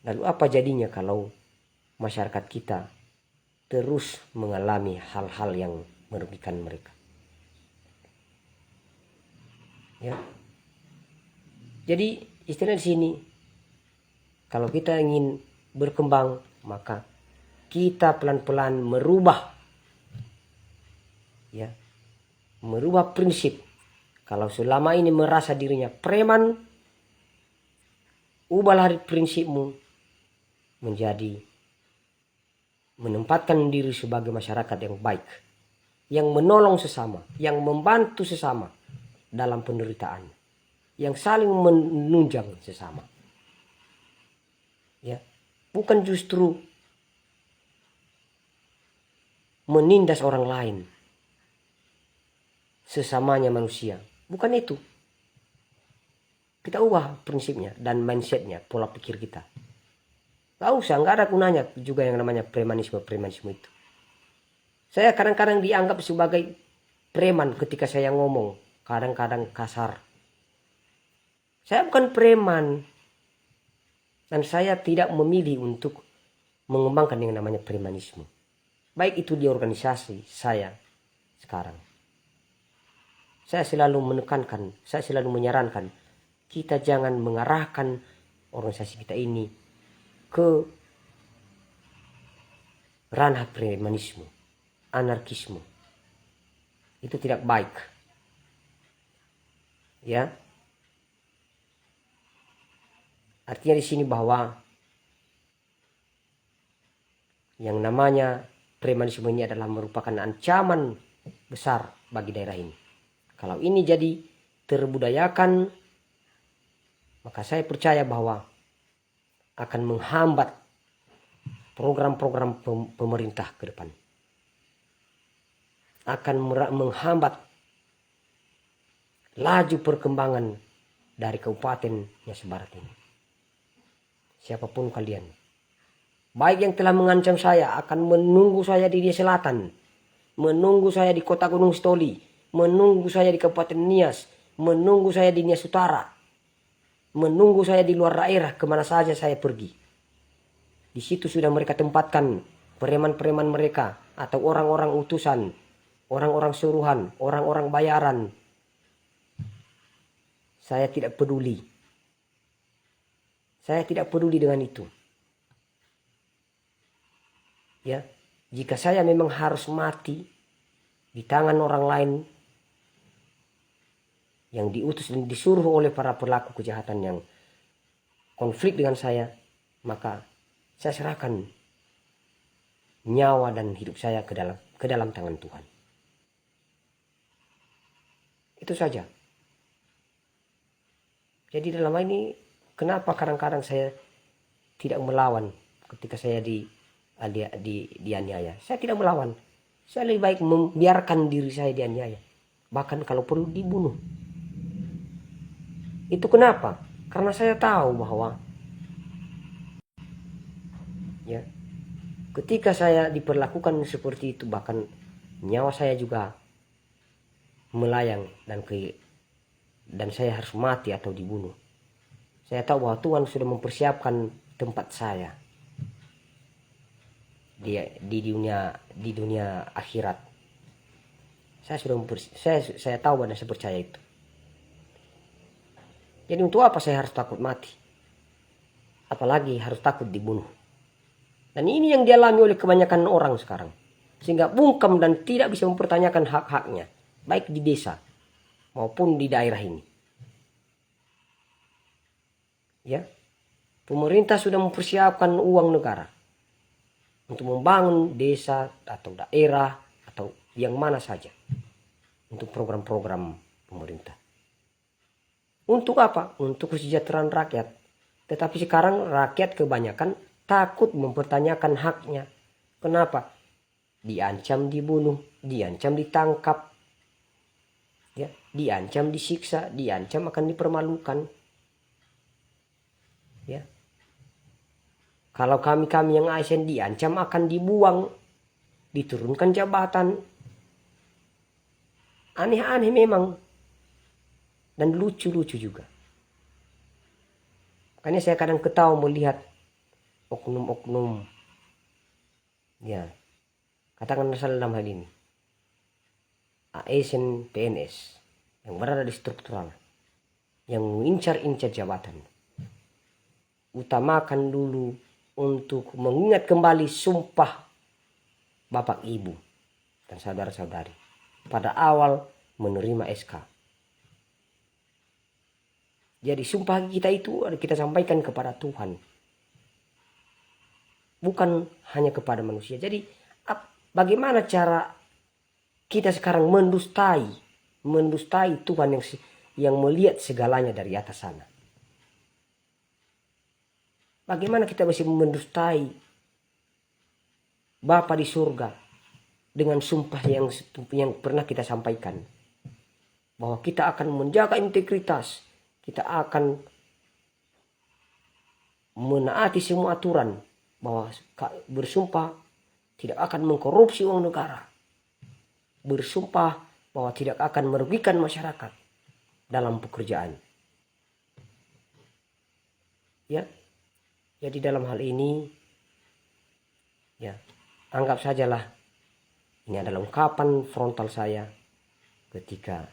Lalu apa jadinya kalau masyarakat kita terus mengalami hal-hal yang merugikan mereka? Ya. Jadi istilah di sini, kalau kita ingin berkembang, maka kita pelan-pelan merubah, ya, merubah prinsip. Kalau selama ini merasa dirinya preman, ubahlah prinsipmu menjadi menempatkan diri sebagai masyarakat yang baik, yang menolong sesama, yang membantu sesama dalam penderitaan, yang saling menunjang sesama. Ya, bukan justru menindas orang lain, sesamanya manusia. Bukan itu. Kita ubah prinsipnya dan mindsetnya, pola pikir kita. Nggak ada gunanya juga yang namanya premanisme itu. Saya kadang-kadang dianggap sebagai preman ketika saya ngomong, kadang-kadang kasar. Saya bukan preman. Dan saya tidak memilih untuk mengembangkan yang namanya premanisme. Baik itu di organisasi saya sekarang. Saya selalu menekankan, saya selalu menyarankan, kita jangan mengarahkan organisasi kita ini ke ranah premanisme, anarkisme. Itu tidak baik. Ya. Artinya di sini bahwa yang namanya premanisme ini adalah merupakan ancaman besar bagi daerah ini. Kalau ini jadi terbudayakan, maka saya percaya bahwa akan menghambat program-program pemerintah ke depan. Akan menghambat laju perkembangan dari Kabupaten Nias Barat ini. Siapapun kalian, baik yang telah mengancam saya akan menunggu saya di Nias Selatan, menunggu saya di Kota Gunung Sitoli, menunggu saya di Kabupaten Nias, menunggu saya di Nias Utara, menunggu saya di luar daerah kemana saja saya pergi. Di situ sudah mereka tempatkan preman-preman mereka atau orang-orang utusan, orang-orang suruhan, orang-orang bayaran. Saya tidak peduli. Saya tidak peduli dengan itu. Ya, jika saya memang harus mati di tangan orang lain yang diutus dan disuruh oleh para pelaku kejahatan yang konflik dengan saya, maka saya serahkan nyawa dan hidup saya ke dalam tangan Tuhan. Itu saja. Jadi dalam hal ini, kenapa kadang-kadang saya tidak melawan ketika saya dianiaya? Saya tidak melawan. Saya lebih baik membiarkan diri saya dianiaya. bahkan kalau perlu dibunuh. Itu kenapa? Karena saya tahu bahwa ya, ketika saya diperlakukan seperti itu, bahkan nyawa saya juga melayang dan saya harus mati atau dibunuh. Saya tahu bahwa Tuhan sudah mempersiapkan tempat saya di dunia akhirat. Saya tahu dan saya percaya itu. Jadi untuk apa saya harus takut mati? Apalagi harus takut dibunuh. Dan ini yang dialami oleh kebanyakan orang sekarang. Sehingga bungkam dan tidak bisa mempertanyakan hak-haknya. Baik di desa maupun di daerah ini. Ya, pemerintah sudah mempersiapkan uang negara untuk membangun desa atau daerah atau yang mana saja. Untuk program-program pemerintah. Untuk apa? Untuk kesejahteraan rakyat. Tetapi sekarang rakyat kebanyakan takut mempertanyakan haknya. Kenapa? Diancam dibunuh, diancam ditangkap, ya, diancam disiksa, diancam akan dipermalukan. Ya. Kalau kami yang ASN diancam akan dibuang, diturunkan jabatan. Aneh-aneh memang. Dan lucu-lucu juga. Makanya saya kadang ketawa melihat oknum-oknum. Ya. Katakan dalam hal ini. ASN PNS. Yang berada di struktural. Yang mengincar-incar jabatan. Utamakan dulu untuk mengingat kembali sumpah bapak ibu dan saudara-saudari. Pada awal menerima SK. Jadi sumpah kita itu kita sampaikan kepada Tuhan. Bukan hanya kepada manusia. Jadi bagaimana cara kita sekarang mendustai Tuhan yang melihat segalanya dari atas sana. Bagaimana kita bisa mendustai Bapa di surga dengan sumpah yang pernah kita sampaikan. Bahwa kita akan menjaga integritas. Kita akan menaati semua aturan. Bahwa bersumpah tidak akan mengkorupsi uang negara. Bersumpah bahwa tidak akan merugikan masyarakat dalam pekerjaan. Ya. Jadi dalam hal ini, ya, anggap sajalah ini adalah ungkapan frontal saya ketika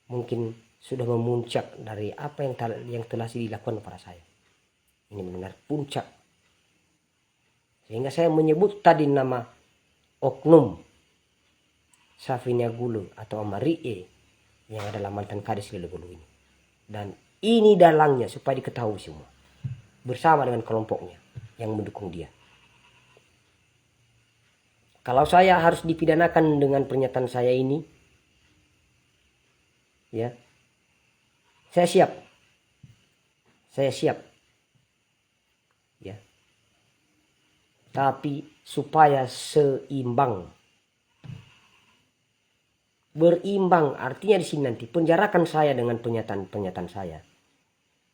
mungkin sudah memuncak dari apa yang telah dilakukan kepada saya. Ini benar puncak. Sehingga saya menyebut tadi nama oknum Safinia Gulu atau Amarie yang adalah mantan Kadis Lelebulu ini. Dan ini dalangnya supaya diketahui semua. Bersama dengan kelompoknya yang mendukung dia. Kalau saya harus dipidanakan dengan pernyataan saya ini, ya, saya siap. Ya. Tapi supaya seimbang. Berimbang artinya di sini nanti penjarakan saya dengan pernyataan saya.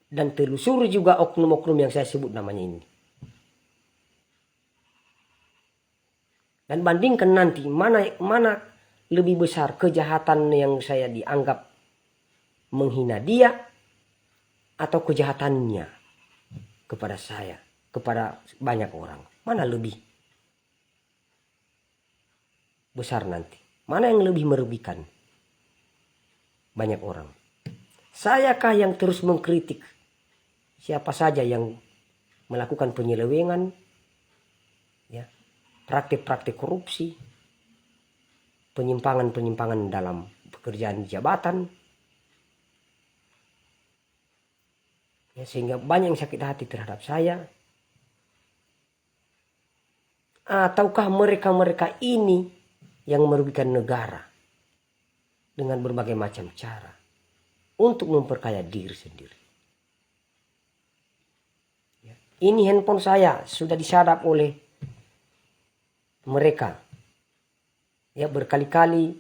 Dan telusuri juga oknum-oknum yang saya sebut namanya ini. Dan bandingkan nanti mana lebih besar kejahatan yang saya dianggap menghina dia atau kejahatannya kepada saya, kepada banyak orang. Mana lebih besar nanti? Mana yang lebih merugikan banyak orang? Sayakah yang terus mengkritik siapa saja yang melakukan penyelewengan, ya, praktik-praktik korupsi, penyimpangan-penyimpangan dalam pekerjaan jabatan, ya, sehingga banyak yang sakit hati terhadap saya? Ataukah mereka-mereka ini yang merugikan negara dengan berbagai macam cara untuk memperkaya diri sendiri? Ini handphone saya sudah disadap oleh mereka. Ya, berkali-kali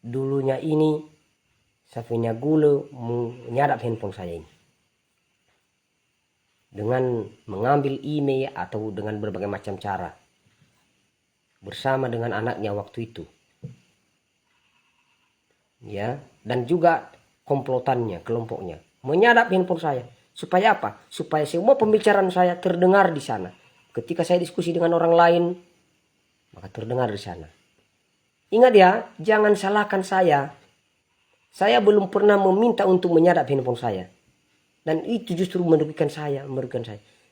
dulunya ini Safina Gule menyadap handphone saya ini dengan mengambil email atau dengan berbagai macam cara bersama dengan anaknya waktu itu, ya, dan juga komplotannya, kelompoknya menyadap handphone saya. Supaya apa? Supaya semua pembicaraan saya terdengar di sana. Ketika saya diskusi dengan orang lain, maka terdengar di sana. Ingat ya, jangan salahkan saya. Saya belum pernah meminta untuk menyadap handphone saya. Dan itu justru merugikan saya.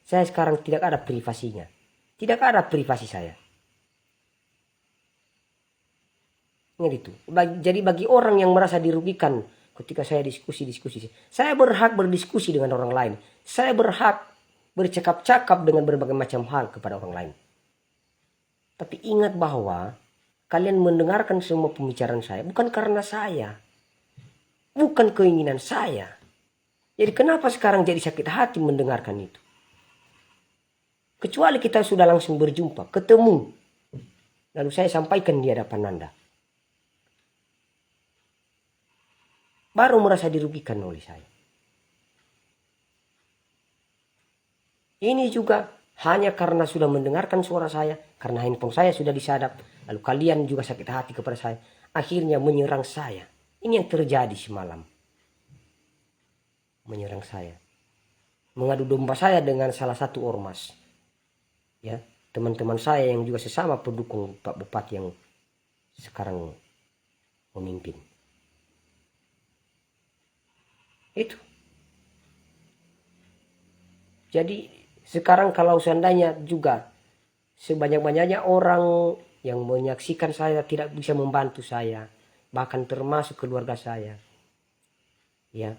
Saya sekarang tidak ada privasinya. Tidak ada privasi saya. Ingat itu. Jadi bagi orang yang merasa dirugikan ketika saya diskusi, saya berhak berdiskusi dengan orang lain. Saya berhak bercakap-cakap dengan berbagai macam hal kepada orang lain. Tapi ingat bahwa kalian mendengarkan semua pembicaraan saya bukan karena saya. Bukan keinginan saya. Jadi kenapa sekarang jadi sakit hati mendengarkan itu? Kecuali kita sudah langsung berjumpa, ketemu. Lalu saya sampaikan di hadapan Anda. Baru merasa dirugikan oleh saya. Ini juga hanya karena sudah mendengarkan suara saya, karena handphone saya sudah disadap, lalu kalian juga sakit hati kepada saya, akhirnya menyerang saya. Ini yang terjadi semalam. Menyerang saya. Mengadu domba saya dengan salah satu ormas. Ya, teman-teman saya yang juga sesama pendukung Pak Bupati yang sekarang memimpin. Itu. Jadi sekarang kalau seandainya juga sebanyak-banyaknya orang yang menyaksikan saya tidak bisa membantu saya, bahkan termasuk keluarga saya, ya,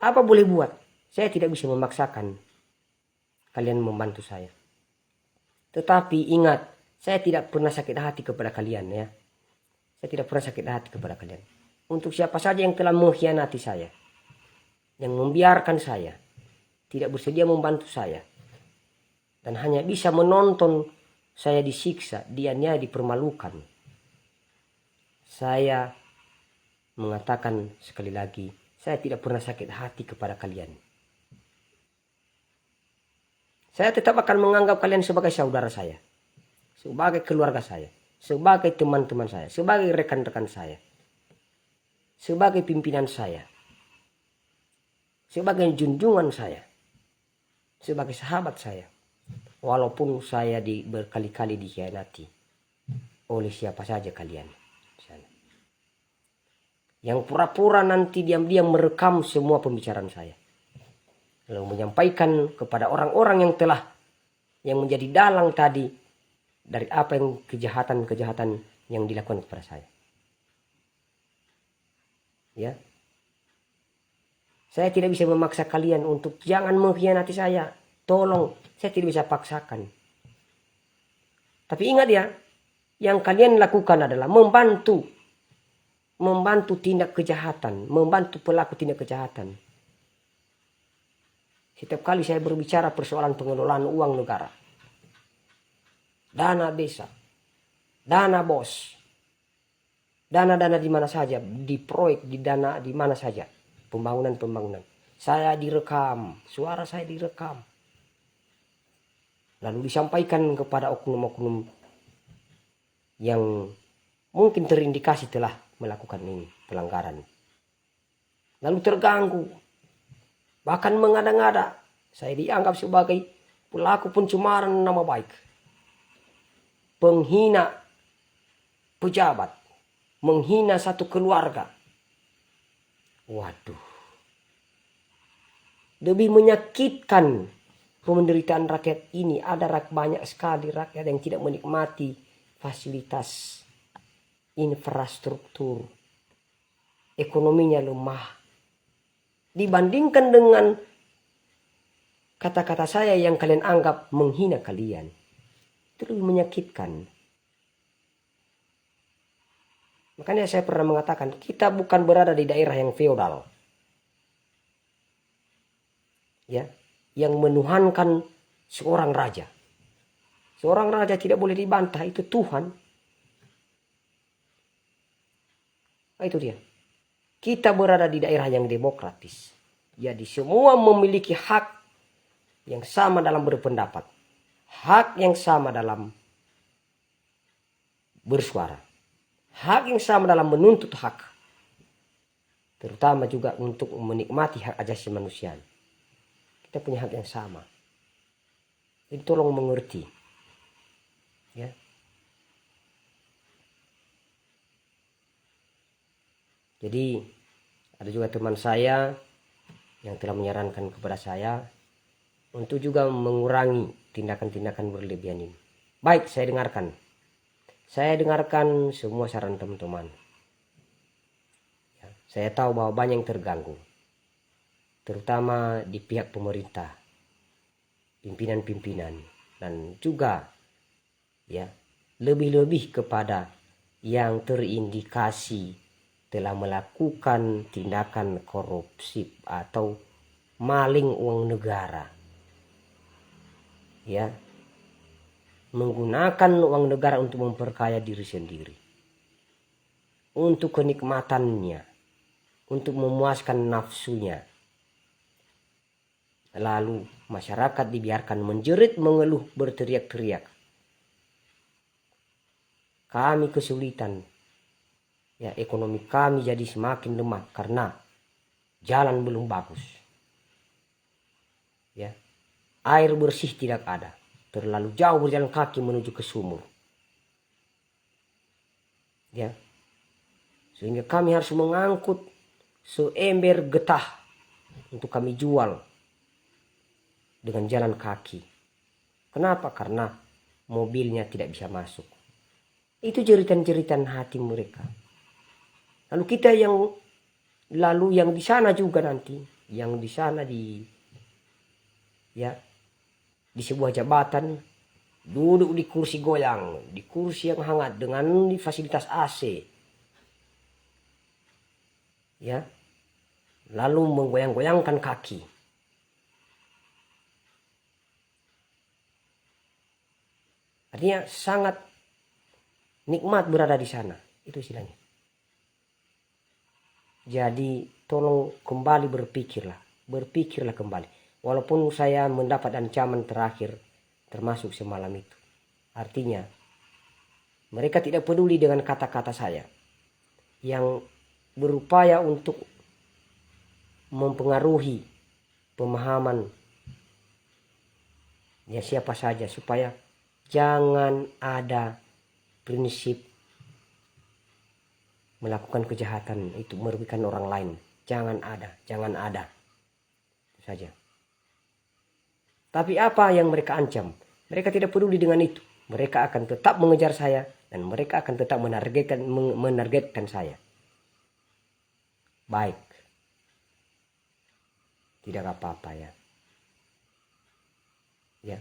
apa boleh buat? Saya tidak bisa memaksakan kalian membantu saya. Tetapi ingat, saya tidak pernah sakit hati kepada kalian, ya. Saya tidak pernah sakit hati kepada kalian. Untuk siapa saja yang telah mengkhianati saya, yang membiarkan saya, tidak bersedia membantu saya, dan hanya bisa menonton saya disiksa, dianiaya, dipermalukan. Saya mengatakan sekali lagi, saya tidak pernah sakit hati kepada kalian. Saya tetap akan menganggap kalian sebagai saudara saya, sebagai keluarga saya, sebagai teman-teman saya, sebagai rekan-rekan saya, sebagai pimpinan saya, sebagai junjungan saya, sebagai sahabat saya. Walaupun saya berkali-kali dikhianati oleh siapa saja kalian. Yang pura-pura nanti diam-diam merekam semua pembicaraan saya. Lalu menyampaikan kepada orang-orang yang menjadi dalang tadi dari apa yang kejahatan-kejahatan yang dilakukan kepada saya. Ya. Saya tidak bisa memaksa kalian untuk jangan mengkhianati saya. Tolong, saya tidak bisa paksakan. Tapi ingat ya, yang kalian lakukan adalah membantu tindak kejahatan, membantu pelaku tindak kejahatan. Setiap kali saya berbicara persoalan pengelolaan uang negara, dana desa, dana bos, dana-dana di mana saja, di proyek, di dana di mana saja, pembangunan, saya direkam, suara saya direkam, lalu disampaikan kepada oknum-oknum yang mungkin terindikasi telah melakukan ini pelanggaran, lalu terganggu, bahkan mengada-ngada saya dianggap sebagai pelaku pencemaran nama baik, penghina pejabat, menghina satu keluarga. Waduh, lebih menyakitkan penderitaan rakyat ini. Ada banyak sekali rakyat yang tidak menikmati fasilitas infrastruktur, ekonominya lemah. Dibandingkan dengan kata-kata saya yang kalian anggap menghina kalian, itu lebih menyakitkan. Makanya saya pernah mengatakan, kita bukan berada di daerah yang feodal, ya, yang menuhankan seorang raja. Seorang raja tidak boleh dibantah, itu Tuhan. Nah, itu dia. Kita berada di daerah yang demokratis. Jadi semua memiliki hak yang sama dalam berpendapat. Hak yang sama dalam bersuara. Hak yang sama dalam menuntut hak. Terutama juga untuk menikmati hak asasi manusia. Kita punya hak yang sama. Jadi tolong mengerti. Ya. Jadi ada juga teman saya yang telah menyarankan kepada saya untuk juga mengurangi tindakan-tindakan berlebihan ini. Baik, saya dengarkan. Saya dengarkan semua saran teman-teman. Ya, saya tahu bahwa banyak yang terganggu. Terutama di pihak pemerintah. Pimpinan-pimpinan. Dan juga ya lebih-lebih kepada yang terindikasi telah melakukan tindakan korupsi atau maling uang negara. Ya. Menggunakan uang negara untuk memperkaya diri sendiri. Untuk kenikmatannya. Untuk memuaskan nafsunya. Lalu masyarakat dibiarkan menjerit, mengeluh, berteriak-teriak. Kami kesulitan. Ya, ekonomi kami jadi semakin lemah karena jalan belum bagus. Ya. Air bersih tidak ada. Terlalu jauh berjalan kaki menuju ke sumur. Ya. Sehingga kami harus mengangkut seember getah untuk kami jual dengan jalan kaki. Kenapa? Karena mobilnya tidak bisa masuk. Itu jeritan-jeritan hati mereka. Lalu kita yang di sana juga nanti, yang di sana di sebuah jabatan, duduk di kursi goyang, di kursi yang hangat dengan fasilitas AC. Ya. Lalu menggoyang-goyangkan kaki. Artinya sangat nikmat berada di sana. Itu istilahnya. Jadi tolong kembali berpikirlah kembali. Walaupun saya mendapat ancaman terakhir termasuk semalam itu. Artinya mereka tidak peduli dengan kata-kata saya yang berupaya untuk mempengaruhi pemahaman ya siapa saja supaya jangan ada prinsip melakukan kejahatan itu merugikan orang lain. Jangan ada. Itu saja. Tapi apa yang mereka ancam? Mereka tidak peduli dengan itu. Mereka akan tetap mengejar saya dan mereka akan tetap menargetkan saya. Baik. Tidak apa-apa ya. Ya.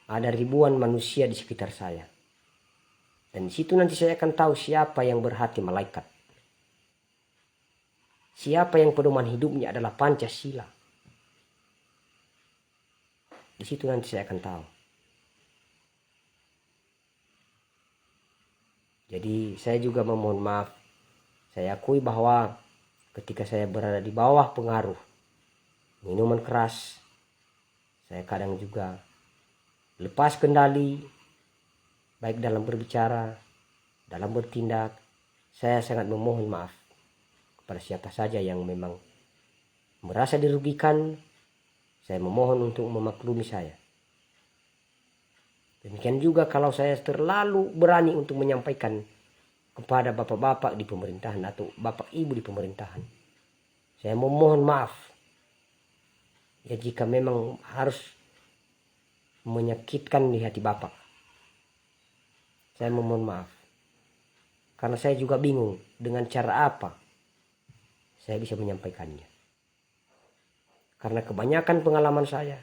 Ada ribuan manusia di sekitar saya. Dan di situ nanti saya akan tahu siapa yang berhati malaikat. Siapa yang pedoman hidupnya adalah Pancasila. Di situ nanti saya akan tahu. Jadi saya juga memohon maaf. Saya akui bahwa ketika saya berada di bawah pengaruh minuman keras, saya kadang juga lepas kendali, baik dalam berbicara, dalam bertindak. Saya sangat memohon maaf kepada siapa saja yang memang merasa dirugikan. Saya memohon untuk memaklumi saya. Demikian juga kalau saya terlalu berani untuk menyampaikan kepada bapak-bapak di pemerintahan atau bapak ibu di pemerintahan. Saya memohon maaf. Ya jika memang harus menyakitkan di hati bapak. Saya memohon maaf. Karena saya juga bingung dengan cara apa saya bisa menyampaikannya. Karena kebanyakan pengalaman saya,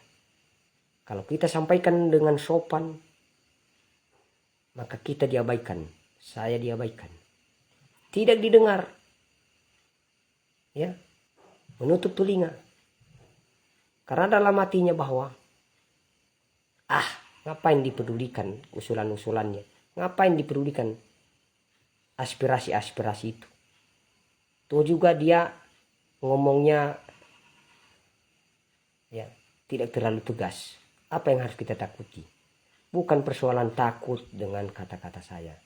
kalau kita sampaikan dengan sopan, maka kita diabaikan. Saya diabaikan. Tidak didengar. Ya, menutup telinga. Karena dalam hatinya bahwa, ngapain dipedulikan usulan-usulannya? Ngapain dipedulikan aspirasi-aspirasi itu? Tuh juga dia ngomongnya ya tidak terlalu tegas. Apa yang harus kita takuti? Bukan persoalan takut dengan kata-kata saya.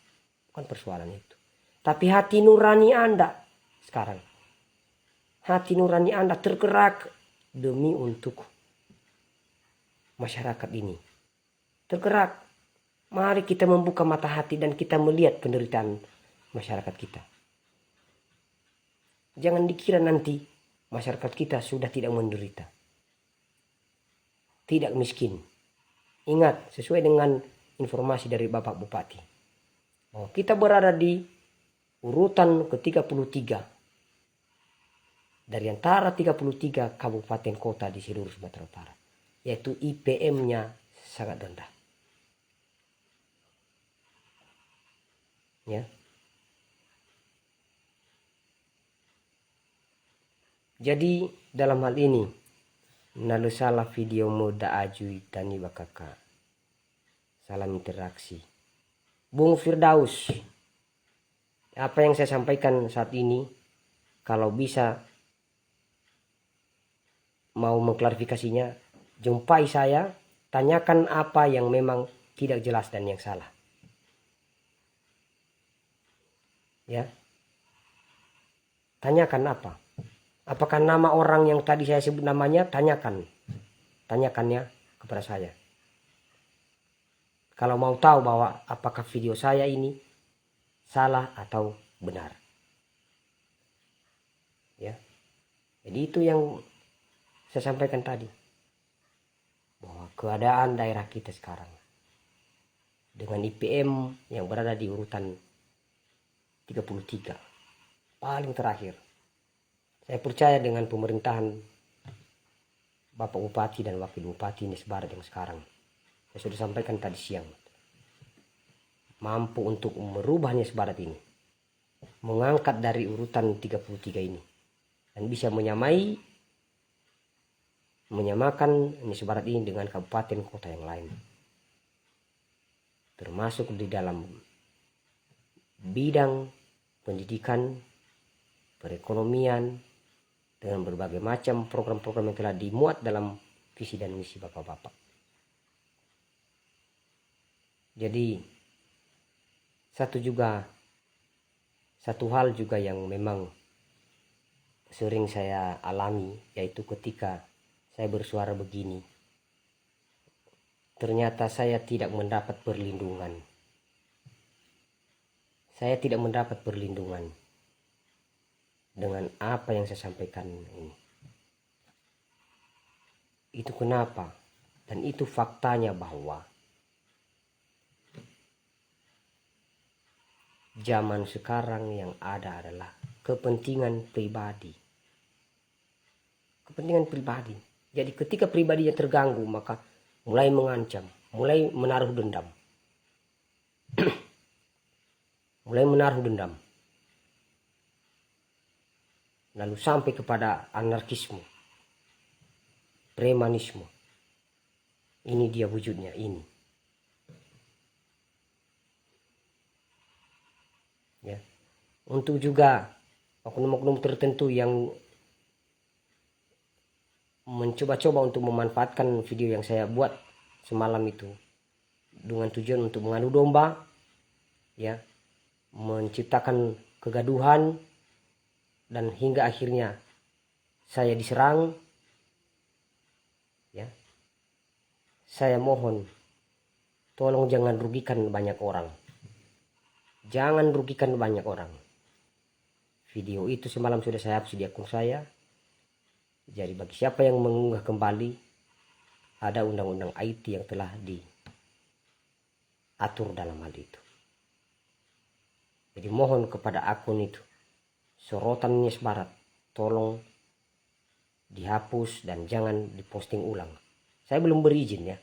Bukan persoalan itu. Tapi hati nurani Anda sekarang. Hati nurani Anda tergerak demi untuk masyarakat ini. Tergerak. Mari kita membuka mata hati dan kita melihat penderitaan masyarakat kita. Jangan dikira nanti masyarakat kita sudah tidak menderita. Tidak miskin. Ingat, sesuai dengan informasi dari Bapak Bupati. Kita berada di urutan ke-33. Dari antara 33 kabupaten kota di seluruh Sumatera Utara. Yaitu IPM-nya sangat rendah. Ya. Jadi dalam hal ini nalu salah video muda ajui tani bakaka. Salam interaksi. Bung Firdaus. Apa yang saya sampaikan saat ini, kalau bisa mau mengklarifikasinya, jumpai saya, tanyakan apa yang memang tidak jelas dan yang salah. Ya. Tanyakan apa? Apakah nama orang yang tadi saya sebut namanya? Tanyakannya kepada saya. Kalau mau tahu bahwa apakah video saya ini salah atau benar. Ya. Jadi itu yang saya sampaikan tadi. Bahwa keadaan daerah kita sekarang dengan IPM yang berada di urutan 33 paling terakhir. Saya percaya dengan pemerintahan Bapak Bupati dan Wakil Bupati Nias Barat yang sekarang. Saya sudah sampaikan tadi siang. Mampu untuk merubah Nias Barat ini. Mengangkat dari urutan 33 ini. Dan bisa menyamakan Nias Barat ini dengan kabupaten kota yang lain. Termasuk di dalam bidang pendidikan, perekonomian, dengan berbagai macam program-program yang telah dimuat dalam visi dan misi bapak-bapak. Jadi satu hal juga yang memang sering saya alami, yaitu ketika saya bersuara begini, ternyata saya tidak mendapat perlindungan. Saya tidak mendapat perlindungan dengan apa yang saya sampaikan ini. Itu kenapa? Dan itu faktanya bahwa zaman sekarang yang ada adalah kepentingan pribadi. Kepentingan pribadi. Jadi ketika pribadinya terganggu, maka mulai mengancam, mulai menaruh dendam. Mulai menaruh dendam. Lalu sampai kepada anarkisme, premanisme. Ini dia wujudnya ini. Ya. Untuk juga oknum-oknum tertentu yang mencoba-coba untuk memanfaatkan video yang saya buat semalam itu dengan tujuan untuk mengadu domba, ya, menciptakan kegaduhan, dan hingga akhirnya saya diserang. Ya. Saya mohon tolong jangan rugikan banyak orang. Jangan rugikan banyak orang. Video itu semalam sudah saya hapus di akun saya. Jadi bagi siapa yang mengunggah kembali, ada undang-undang IT yang telah diatur dalam hal itu. Jadi mohon kepada akun itu, sorotan Nias Barat, tolong dihapus dan jangan diposting ulang. Saya belum berizin ya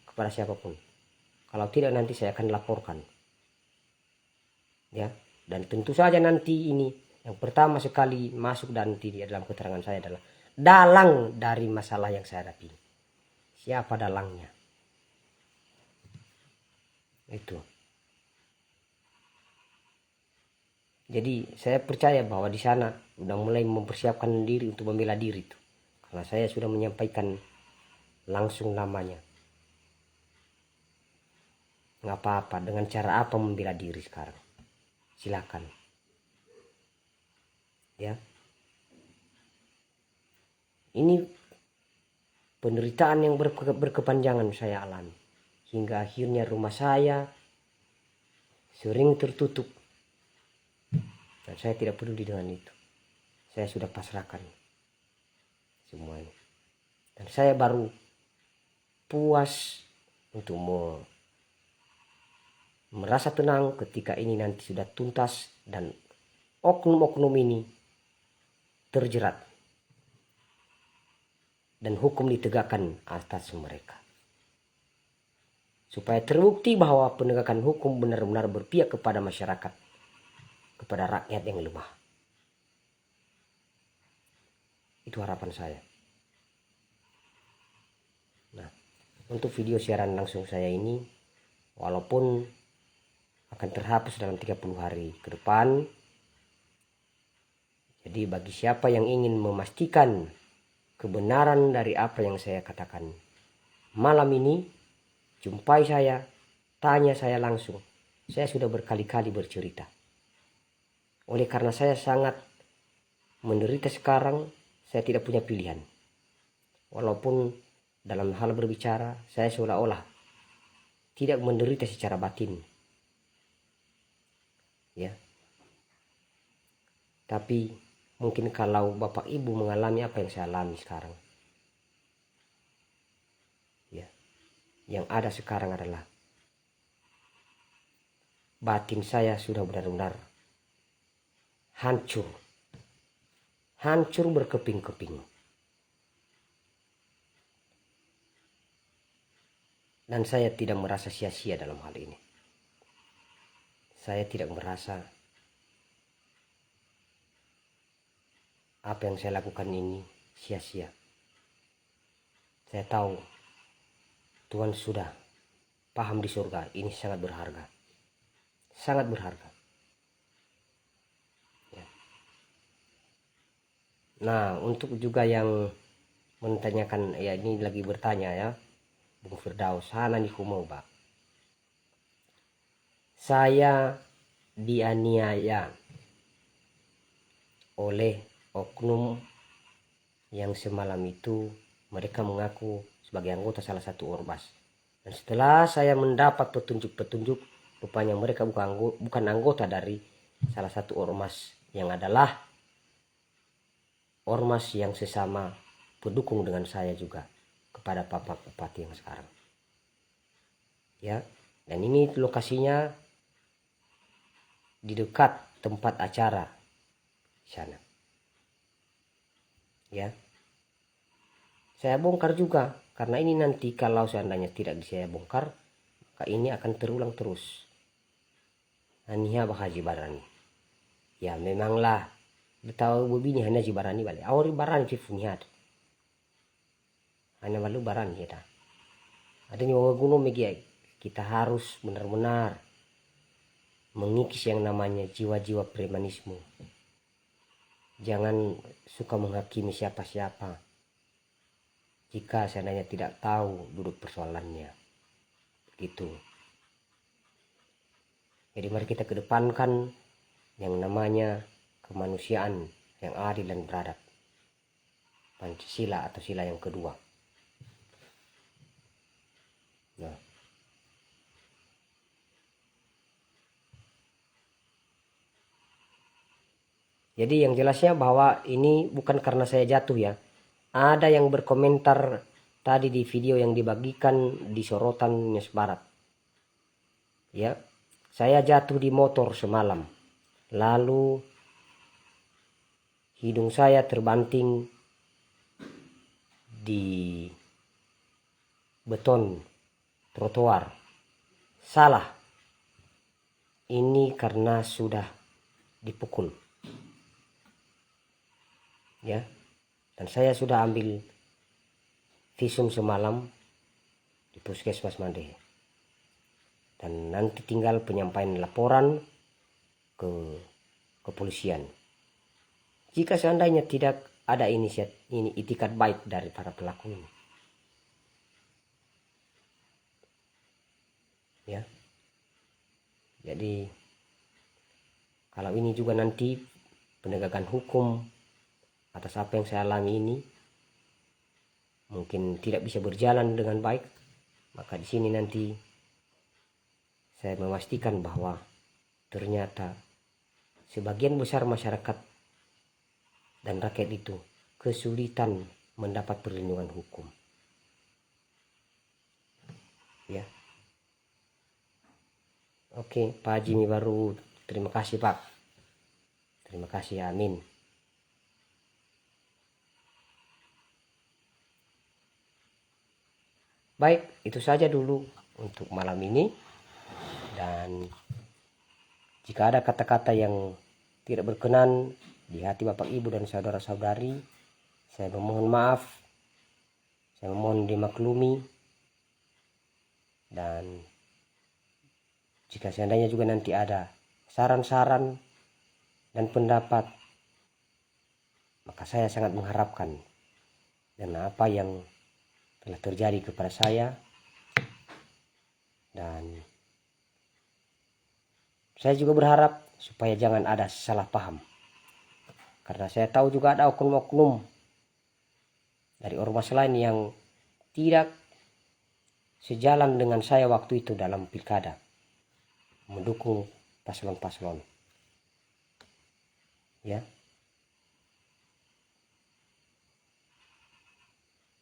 kepada siapapun. Kalau tidak nanti saya akan laporkan. Ya, dan tentu saja nanti ini yang pertama sekali masuk dan di dalam keterangan saya adalah dalang dari masalah yang saya hadapi. Siapa dalangnya? Itu. Jadi saya percaya bahwa di sana udah mulai mempersiapkan diri untuk membela diri itu. Karena saya sudah menyampaikan langsung namanya. Nggak apa-apa, dengan cara apa membela diri sekarang. Silakan. Ya. Ini penderitaan yang berkepanjangan saya alami. Hingga akhirnya rumah saya sering tertutup. Dan saya tidak peduli dengan itu. Saya sudah pasrahkan semuanya. Dan saya baru puas untuk merasa tenang ketika ini nanti sudah tuntas dan oknum-oknum ini terjerat. Dan hukum ditegakkan atas mereka. Supaya terbukti bahwa penegakan hukum benar-benar berpihak kepada masyarakat. Kepada rakyat yang lemah. Itu harapan saya. Nah, untuk video siaran langsung saya ini, walaupun akan terhapus dalam 30 hari ke depan, jadi bagi siapa yang ingin memastikan kebenaran dari apa yang saya katakan malam ini, jumpai saya, tanya saya langsung. Saya sudah berkali-kali bercerita. Oleh karena saya sangat menderita sekarang, saya tidak punya pilihan. Walaupun dalam hal berbicara, saya seolah-olah tidak menderita secara batin. Ya. Tapi mungkin kalau Bapak Ibu mengalami apa yang saya alami sekarang. Ya. Yang ada sekarang adalah batin saya sudah benar-benar hancur berkeping-keping. Dan saya tidak merasa sia-sia dalam hal ini. Saya tidak merasa apa yang saya lakukan ini sia-sia. Saya tahu Tuhan sudah paham di surga ini sangat berharga. Sangat berharga. Nah, untuk juga yang menanyakan, ya ini lagi bertanya ya, Bung Firdaus, sana nih kumau Pak. Saya dianiaya oleh oknum yang semalam itu mereka mengaku sebagai anggota salah satu ormas. Dan setelah saya mendapat petunjuk-petunjuk, rupanya mereka bukan anggota dari salah satu ormas yang adalah ormas yang sesama pendukung dengan saya juga kepada Bapak Bupati yang sekarang. Ya, dan ini lokasinya di dekat tempat acara sana. Ya. Saya bongkar juga karena ini nanti kalau seandainya tidak saya bongkar, maka ini akan terulang terus. Aniha Haji Barani. Ya memanglah tahu begini hanya Haji Barani balik. Awari Barani cifunihat. Hanya balu Barani kita. Ada nyawa gunung megiai. Kita harus benar-benar mengikis yang namanya jiwa-jiwa premanisme. Jangan suka menghakimi siapa-siapa jika seandainya tidak tahu duduk persoalannya. Gitu. Jadi mari kita kedepankan yang namanya kemanusiaan yang adil dan beradab. Pancasila atau sila yang kedua. Nah. Jadi yang jelasnya bahwa ini bukan karena saya jatuh ya. Ada yang berkomentar tadi di video yang dibagikan di sorotan News Barat. Ya, saya jatuh di motor semalam. Lalu hidung saya terbanting di beton trotoar. Salah. Ini karena sudah dipukul. Ya. Dan saya sudah ambil visum semalam di Puskesmas Mande. Dan nanti tinggal penyampaian laporan ke kepolisian. Jika seandainya tidak ada ini itikat baik dari para pelaku ini. Ya. Jadi kalau ini juga nanti penegakan hukum atas apa yang saya alami ini mungkin tidak bisa berjalan dengan baik, maka di sini nanti saya memastikan bahwa ternyata sebagian besar masyarakat dan rakyat itu kesulitan mendapat perlindungan hukum. Ya. Oke, Pak Jimmy baru. Terima kasih, Pak. Terima kasih, amin. Baik, itu saja dulu untuk malam ini. Dan jika ada kata-kata yang tidak berkenan di hati Bapak Ibu dan saudara-saudari, saya memohon maaf. Saya memohon dimaklumi. Dan jika seandainya juga nanti ada saran-saran dan pendapat, maka saya sangat mengharapkan dan apa yang telah terjadi kepada saya, dan saya juga berharap supaya jangan ada salah paham, karena saya tahu juga ada oknum-oknum dari ormas lain yang tidak sejalan dengan saya waktu itu dalam pilkada, mendukung paslon-paslon. Ya,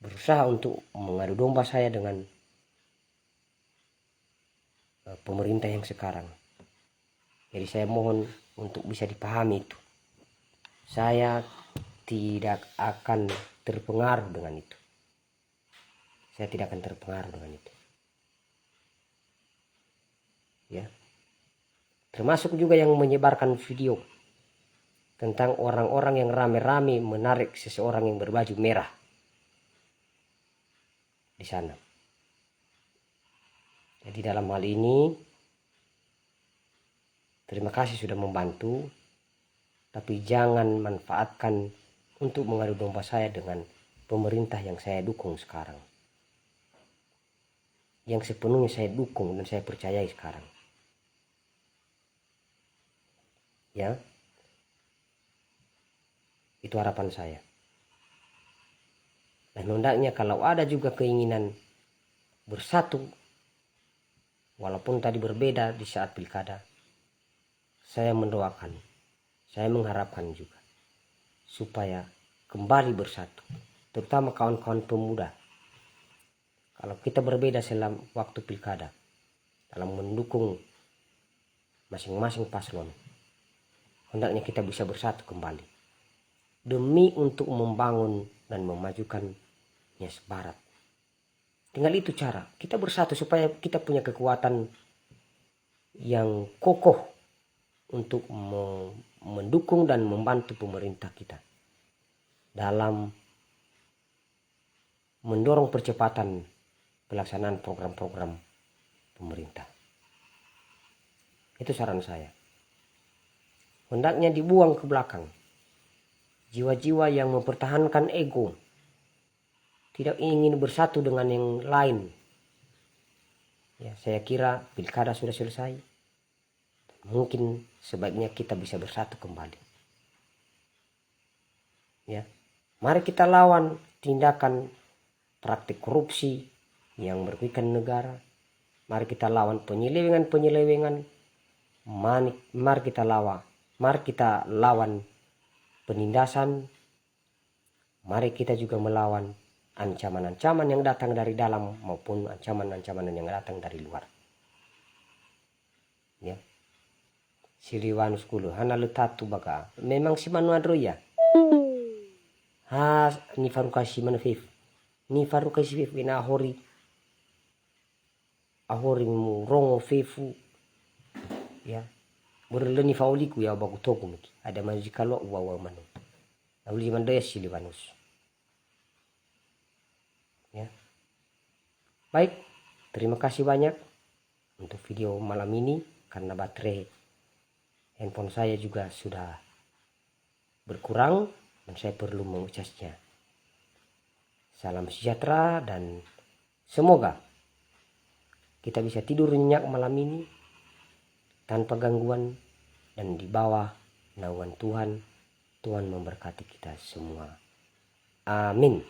berusaha untuk mengadu domba saya dengan pemerintah yang sekarang. Jadi saya mohon untuk bisa dipahami itu. Saya tidak akan terpengaruh dengan itu. Saya tidak akan terpengaruh dengan itu. Ya. Termasuk juga yang menyebarkan video tentang orang-orang yang rame-rame menarik seseorang yang berbaju merah di sana. Jadi dalam hal ini terima kasih sudah membantu, tapi jangan manfaatkan untuk mengadu domba saya dengan pemerintah yang saya dukung sekarang, yang sepenuhnya saya dukung dan saya percayai sekarang. Ya, itu harapan saya. Dan hendaknya kalau ada juga keinginan bersatu, walaupun tadi berbeda di saat pilkada, saya mendoakan, saya mengharapkan juga supaya kembali bersatu, terutama kawan-kawan pemuda. Kalau kita berbeda selama waktu pilkada dalam mendukung masing-masing paslon, hendaknya kita bisa bersatu kembali demi untuk membangun dan memajukan Nias Barat. Tinggal itu cara kita bersatu supaya kita punya kekuatan yang kokoh untuk mendukung dan membantu pemerintah kita dalam mendorong percepatan pelaksanaan program-program pemerintah. Itu saran saya. Hendaknya dibuang ke belakang jiwa-jiwa yang mempertahankan ego, tidak ingin bersatu dengan yang lain. Ya, saya kira pilkada sudah selesai. Mungkin sebaiknya kita bisa bersatu kembali. Ya, mari kita lawan tindakan praktik korupsi yang merugikan negara. Mari kita lawan penyelewengan. Mari kita lawan penindasan. Mari kita juga melawan ancaman-ancaman yang datang dari dalam maupun ancaman-ancaman yang datang dari luar. Ya. Siliwanus kulu hana letatu baka. Memang si manuadro ya. Ni faruka si manfif. Ni faruka si fif ina ahori mu rongo fefu. Ya. Berleni fauliku ya bagu toku miki. Ada majikalo wawa manu. Lauli mandaya Siliwanus. Ya. Baik, terima kasih banyak untuk video malam ini karena baterai handphone saya juga sudah berkurang dan saya perlu mengecasnya. Salam sejahtera dan semoga kita bisa tidur nyenyak malam ini tanpa gangguan dan di bawah naungan Tuhan. Tuhan memberkati kita semua. Amin.